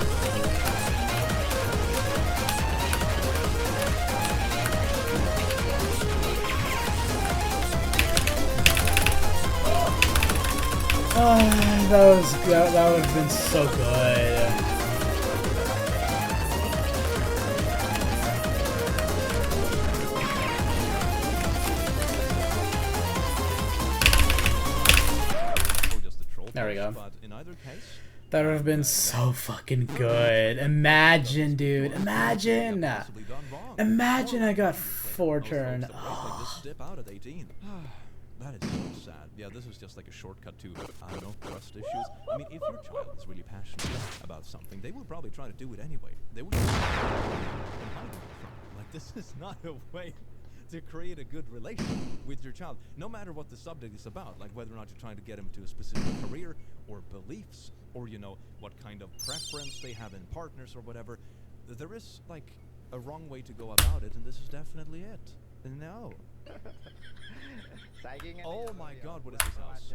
That would have been so good. There we go. That would have been so fucking good. Imagine, dude. Imagine. Imagine I got 4 turn. Oh. That is so sad. Yeah, this was just like a shortcut to, I don't know, trust issues. I mean, if your child is really passionate about something, they will probably try to do it anyway. They will like, this is not a way to create a good relationship with your child, no matter what the subject is about, like whether or not you're trying to get them to a specific career or beliefs, or, you know, what kind of preference they have in partners or whatever. There is, like, a wrong way to go about it, and this is definitely it. No. Oh my god, what is this house?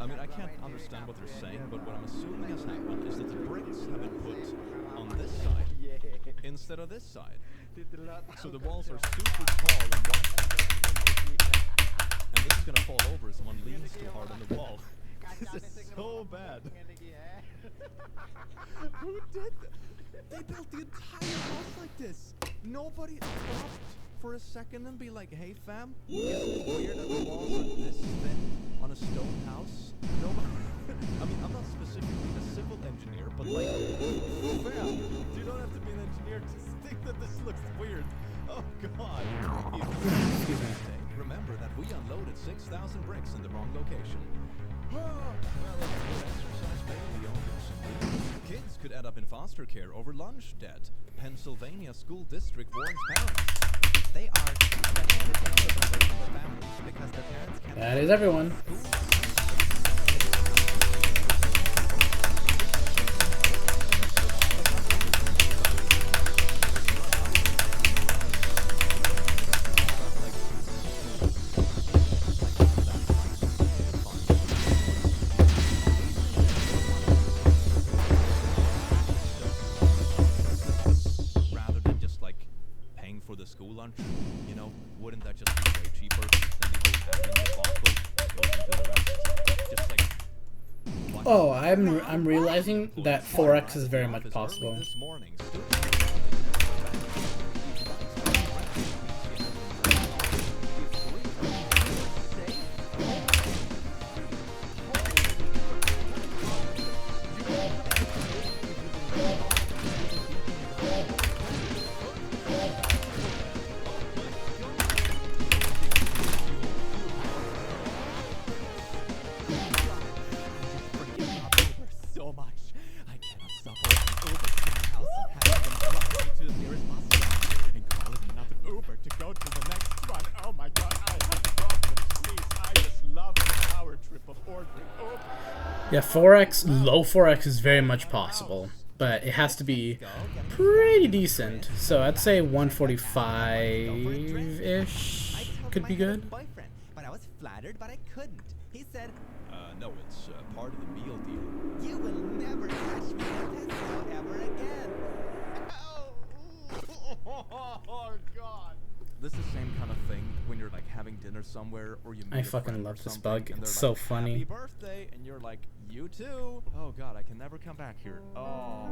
I mean, I can't understand what they're saying, but what I'm assuming has happened is that the bricks have been put on this side instead of this side. So the walls are super tall and this is gonna fall over if someone leans too hard on the wall. This is so bad. Who did that? They built the entire house like this. Nobody stopped for a second and be like, hey fam, isn't it weird that the walls are this thin on a stone house? Nobody. I mean, I'm not specifically a civil engineer, but like, fam, you don't have to be an engineer to think that this looks weird. Oh god. Remember that we unloaded 6,000 bricks in the wrong location. Well, it's a good exercise, maybe. Kids could end up in foster care over lunch debt. Pennsylvania school district warns parents. They are because the parents can't. That is everyone. You know, wouldn't that just be way cheaper than the whole having the bottle goes into the rest? Just like, oh, I'm realizing that 4x is very much possible. This morning, yeah, 4x, low 4x is very much possible, but it has to be pretty decent. So I'd say 145-ish could be good. But I was flattered, but I couldn't. He said, no, it's part of the meal deal. You will never catch me at Tesco ever again. Oh god. This is the same kind of thing when you're like having dinner somewhere or you meet I fucking love this bug. It's so like, funny. Happy birthday, and you're like, you too. Oh god, I can never come back here. Oh.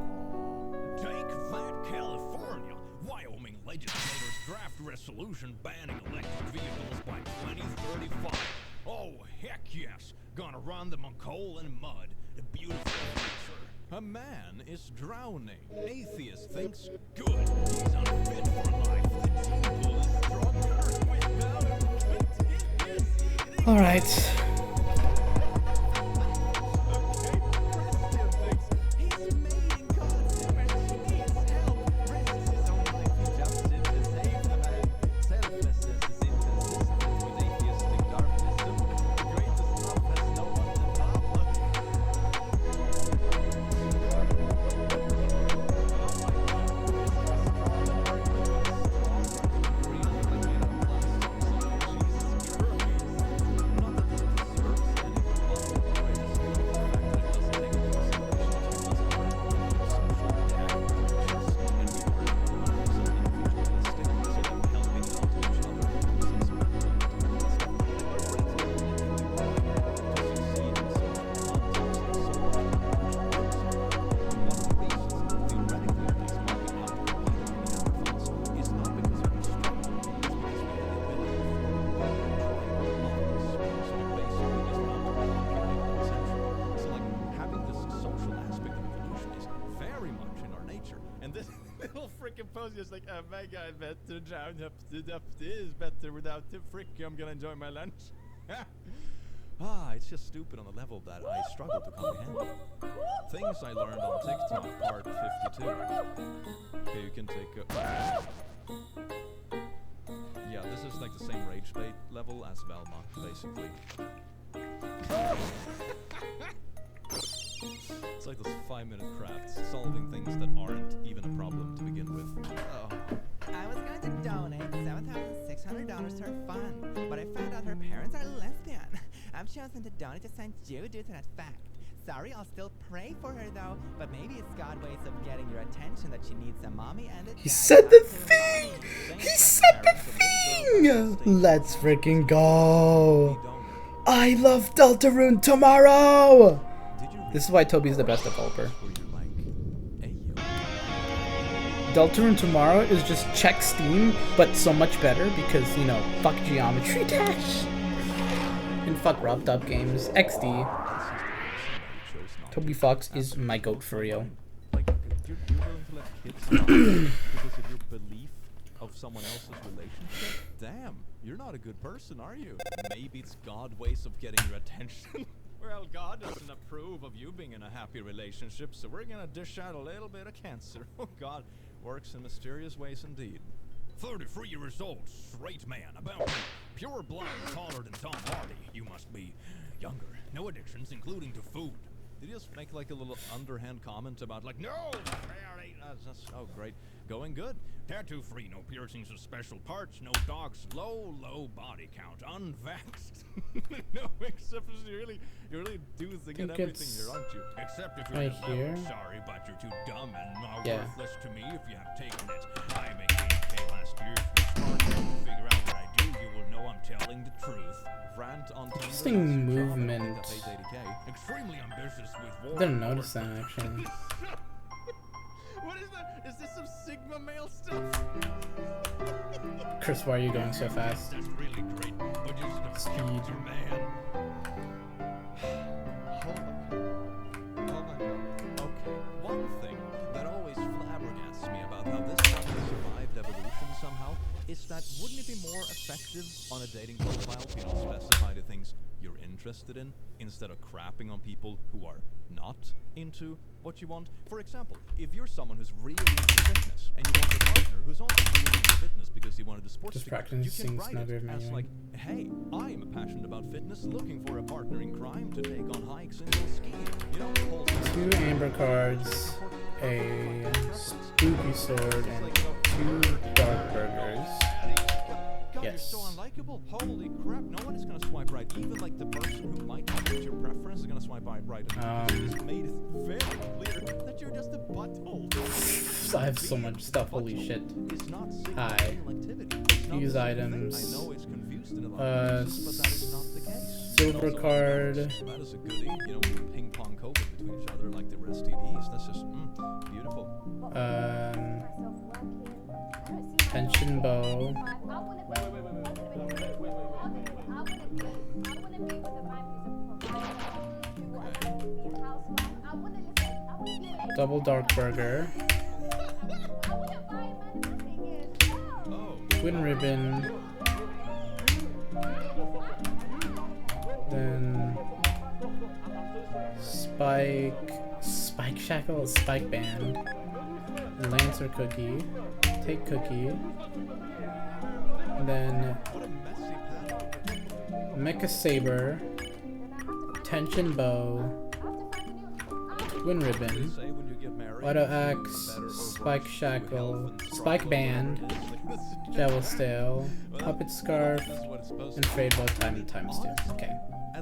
Take that, California. Wyoming legislators draft resolution banning electric vehicles by 2035. Oh heck yes. Gonna run them on coal and mud. The beautiful future. A man is drowning. Atheist thinks good. He's unfit for life. The gene pool is stronger without him. All right. And this little freaking post is like, oh my god, better drown up is better without the frick. I'm gonna enjoy my lunch. It's just stupid on a level that I struggle to comprehend. Things I learned on TikTok, part 52. Okay, you can take a... Yeah, this is like the same rage bait level as Velma, basically. It's like those 5-minute crafts, solving things that aren't even a problem to begin with. Oh. I was going to donate $7,600 to her fund, but I found out her parents are lesbian. I've chosen to donate to St. Jude due to that fact. Sorry, I'll still pray for her though, but maybe it's God's ways of getting your attention that she needs a mommy and a He dad. said the thing! He said the thing! Let's freaking go! I love Deltarune tomorrow! This is why Toby's the best developer. Deltarune tomorrow is just check Steam, but so much better because, you know, fuck Geometry Dash. And fuck Rubbed Up Games. XD. Toby Fox is my goat for real. Like, you're willing to let kids because of your belief of someone else's relationship? Damn, you're not a good person, are you? Maybe it's God's ways of getting your attention. Well, God doesn't approve of you being in a happy relationship, so we're gonna dish out a little bit of cancer. Oh, God works in mysterious ways indeed. 33 years old, straight man, about me. Pure blood, taller than Tom Hardy. You must be younger. No addictions, including to food. Did you just make like a little underhand comment about like, no, oh great, going good. Tattoo free, no piercings or special parts, no dogs, low body count, unvaxxed. No exceptions, you really do think at everything here, aren't you? Except if you're right in here. Sorry, but you're too dumb and not Yeah. worthless to me if you have taken it. I made 80K last year. If you're smart enough to figure out what I do, you will know I'm telling the truth. Rant on Tinder. Interesting movement. That pays 80K. Extremely ambitious with war. Didn't notice that actually. What is that? Is this some Sigma male stuff? Chris, why are you going so fast? That's really great. But you're just a Speed. filter, man. Oh my god. Okay, one thing that always flabbergasts me about how this stuff has survived evolution somehow is that wouldn't it be more effective on a dating profile if you don't specify the things you're interested in instead of crapping on people who are not into what you want? For example, if you're someone who's really into fitness and you want a partner who's also really into fitness because he wanted to sports Just figure, practicing you can write Snowbird it as manual. like, hey, I'm passionate about fitness, looking for a partner in crime to take on hikes and go skiing. You know, the whole 2 amber cards, a spooky sword, and 2 dark burgers. God, Yes. you're so unlikable. Holy crap, no one is gonna swipe right. Even like the person who might not fit your preference is gonna swipe right. You just made it very clear that you're just a butthole. I have so much stuff, holy shit. It's not Hi. activity. It's not These the same thing. items. I know it's confused in a lot of cases, but that is not the case. Silver Also, card. That is a goodie. You know, we ping pong COVID between each other like the STDs. That's just beautiful. Pension bow. Double dark burger. Twin ribbon. Then spike shackle, spike band, lancer cookie, take cookie, then mecha saber, tension bow, twin ribbon, auto axe, spike shackle, spike band, devil stale, puppet scarf, and frayed bow times 2. Okay,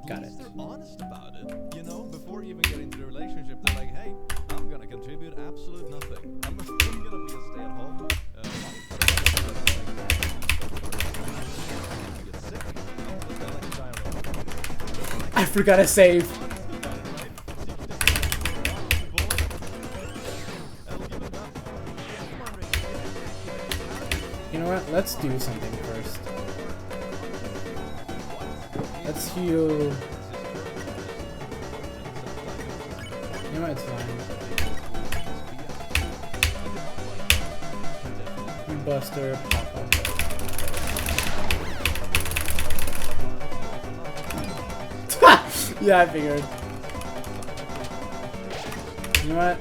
got it. They're honest about it, you know, before you even get into the relationship. They're like, hey, I'm gonna contribute absolute nothing. I'm gonna be a stay-at-home I forgot to save. You know what? Let's do something first. Let's heal. You know what? It's fine. Buster pop-up. Yeah, I figured. You know what?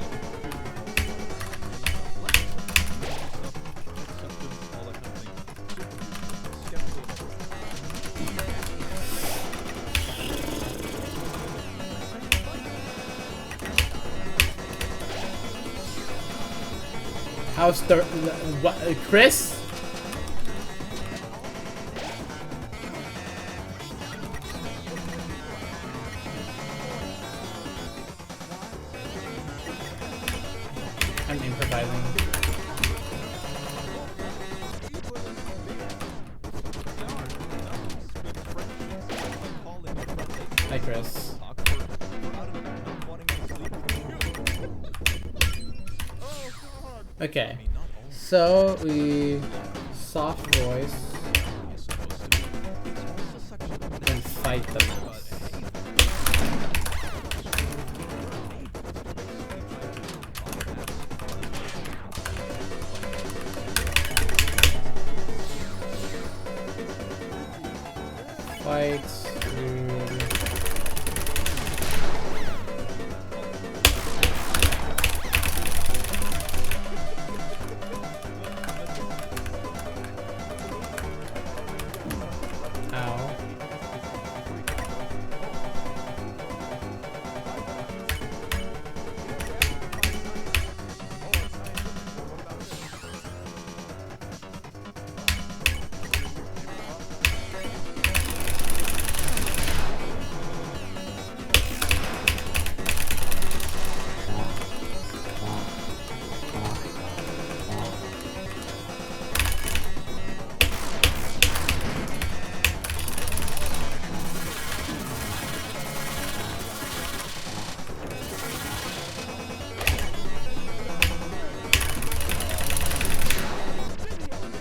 How's the what? Chris? I'm improvising. Hi, Chris. Okay, so we soft voice and fight the mouse. Fight.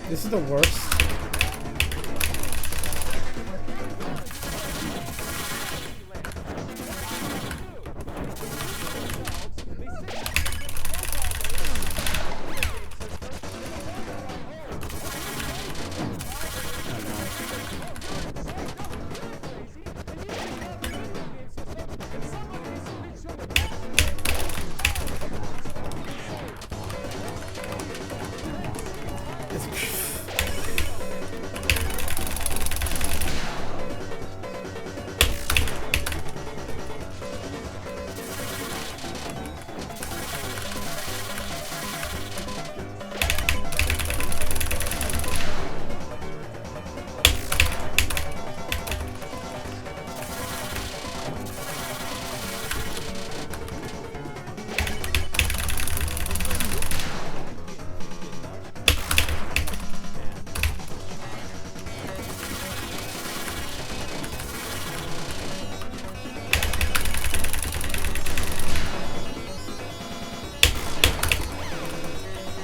This is the worst.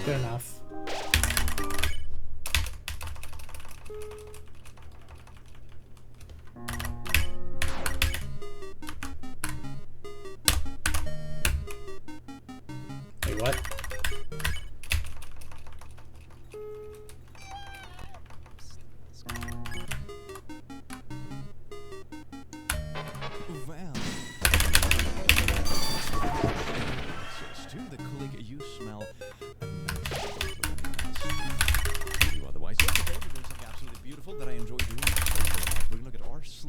Good enough. Wait, what? Well, to the click you smell. Otherwise, yes, today we're doing something absolutely beautiful that I enjoy doing. We're going to look at r/face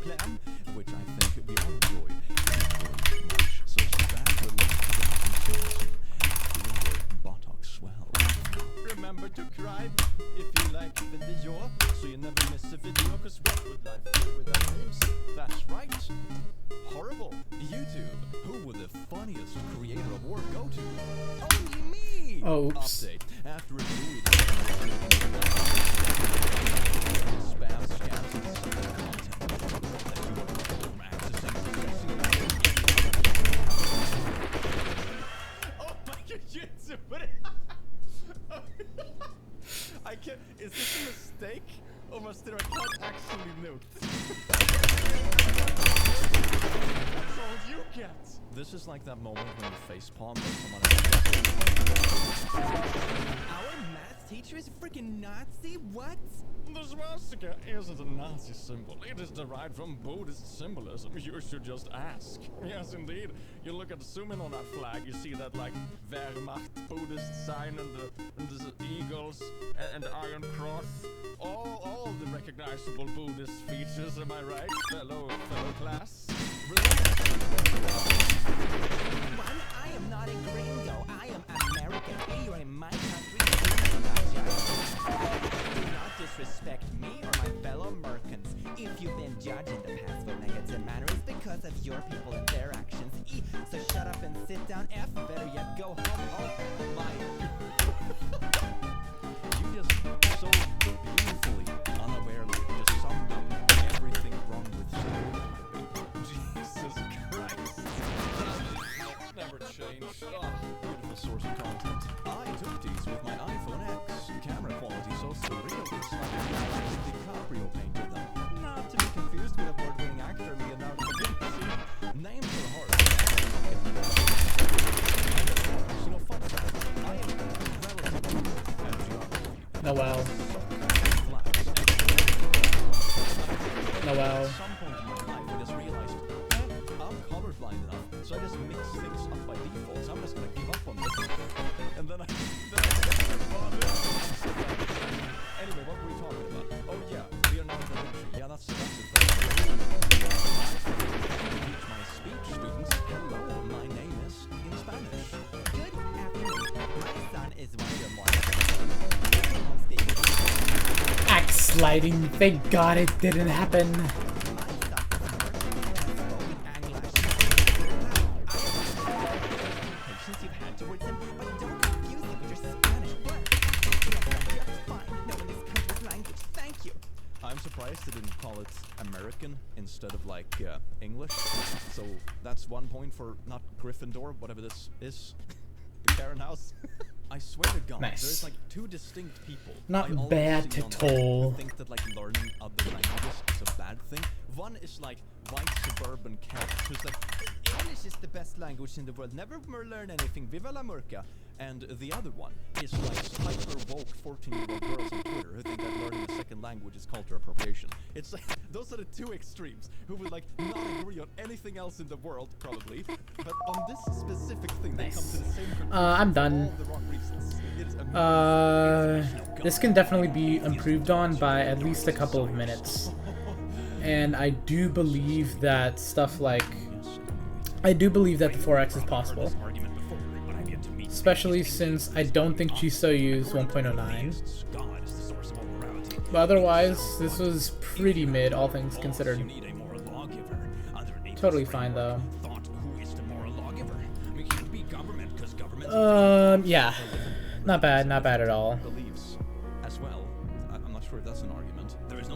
plan, which I think we all enjoy very much. So sit back, relax, and feel your buttocks swell. Remember to cry if you like the video, so you never miss a video, cause what would life do without memes? That's right. Horrible. YouTube. Who would the funniest creator award go to? Only me! Oh, oops. Update. After a movie spam, scams, and secret content that you are from accessing and possessing. Oh my god, YouTube! I can't. Is this a mistake? Or was there a cut actually note? That's all you get. This is like that moment when you facepalm when someone Our math teacher is a freaking Nazi? What? The swastika isn't a Nazi symbol. It is derived from Buddhist symbolism. You should just ask. Yes, indeed. You look at zoom in on that flag, you see that like Wehrmacht Buddhist sign and the eagles and the Iron Cross. All the recognizable Buddhist features. Am I right, fellow class? One, I am not a gringo. I am American. Here in my country, do not disrespect me or my fellow Americans. If you've been judged in the past for negative manner, it's because of your people and their actions. So shut up and sit down. F, better yet, go home. Oh my. You just so beautifully unawarely just summed up everything wrong with Sweden. Jesus Christ. Never change. Oh, beautiful source of content. I took these with my iPhone X. Camera quality so surreal, it's like DiCaprio painted them. Not to be confused with award-winning actor Leonardo da Vinci. Names are hard. You know, fun fact, I am relatively good at geography. Oh wow. Oh wow. At some point in my life, I just realized, I'm colorblind enough, so I just mix things up by default, so I'm just gonna give up on this. And then I anyway, what were we talking about? Oh yeah, Leonardo da Vinci. Yeah, that's the thing. Teach my speech students, hello, my name is in Spanish. Good afternoon. My son is one of your more Axe sliding. Thank God it didn't happen. You've had towards him, but don't confuse him with your Spanish blood. Just fine, knowing this country's language. Thank you. I'm surprised they didn't call it American instead of like English. So that's 1 point for not Gryffindor, whatever this is. The Karen house. I swear to God, Nice. there's like two distinct people. Not I always bad see to online toll. who think that like learning other languages is a bad thing. One is like white suburban Celt who's like, English is the best language in the world. Never more learn anything. Viva la Murca. and the other one is like hyper woke 14-year-old girls on Twitter who think that learning a second language is cultural appropriation. It's like those are the two extremes who will like not agree on anything else in the world probably, but on this specific thing they come to the same conclusion. I'm done. For all the wrong reasons. It's amazing. This can definitely be improved on by at least a couple of minutes. And I do believe that stuff like... I do believe that the 4X is possible. Especially since I don't think Chiso used 1.09. But otherwise, this was pretty mid, all things considered. Totally fine though. Yeah. Not bad at all. Believes as well. I'm not sure if that's an argument.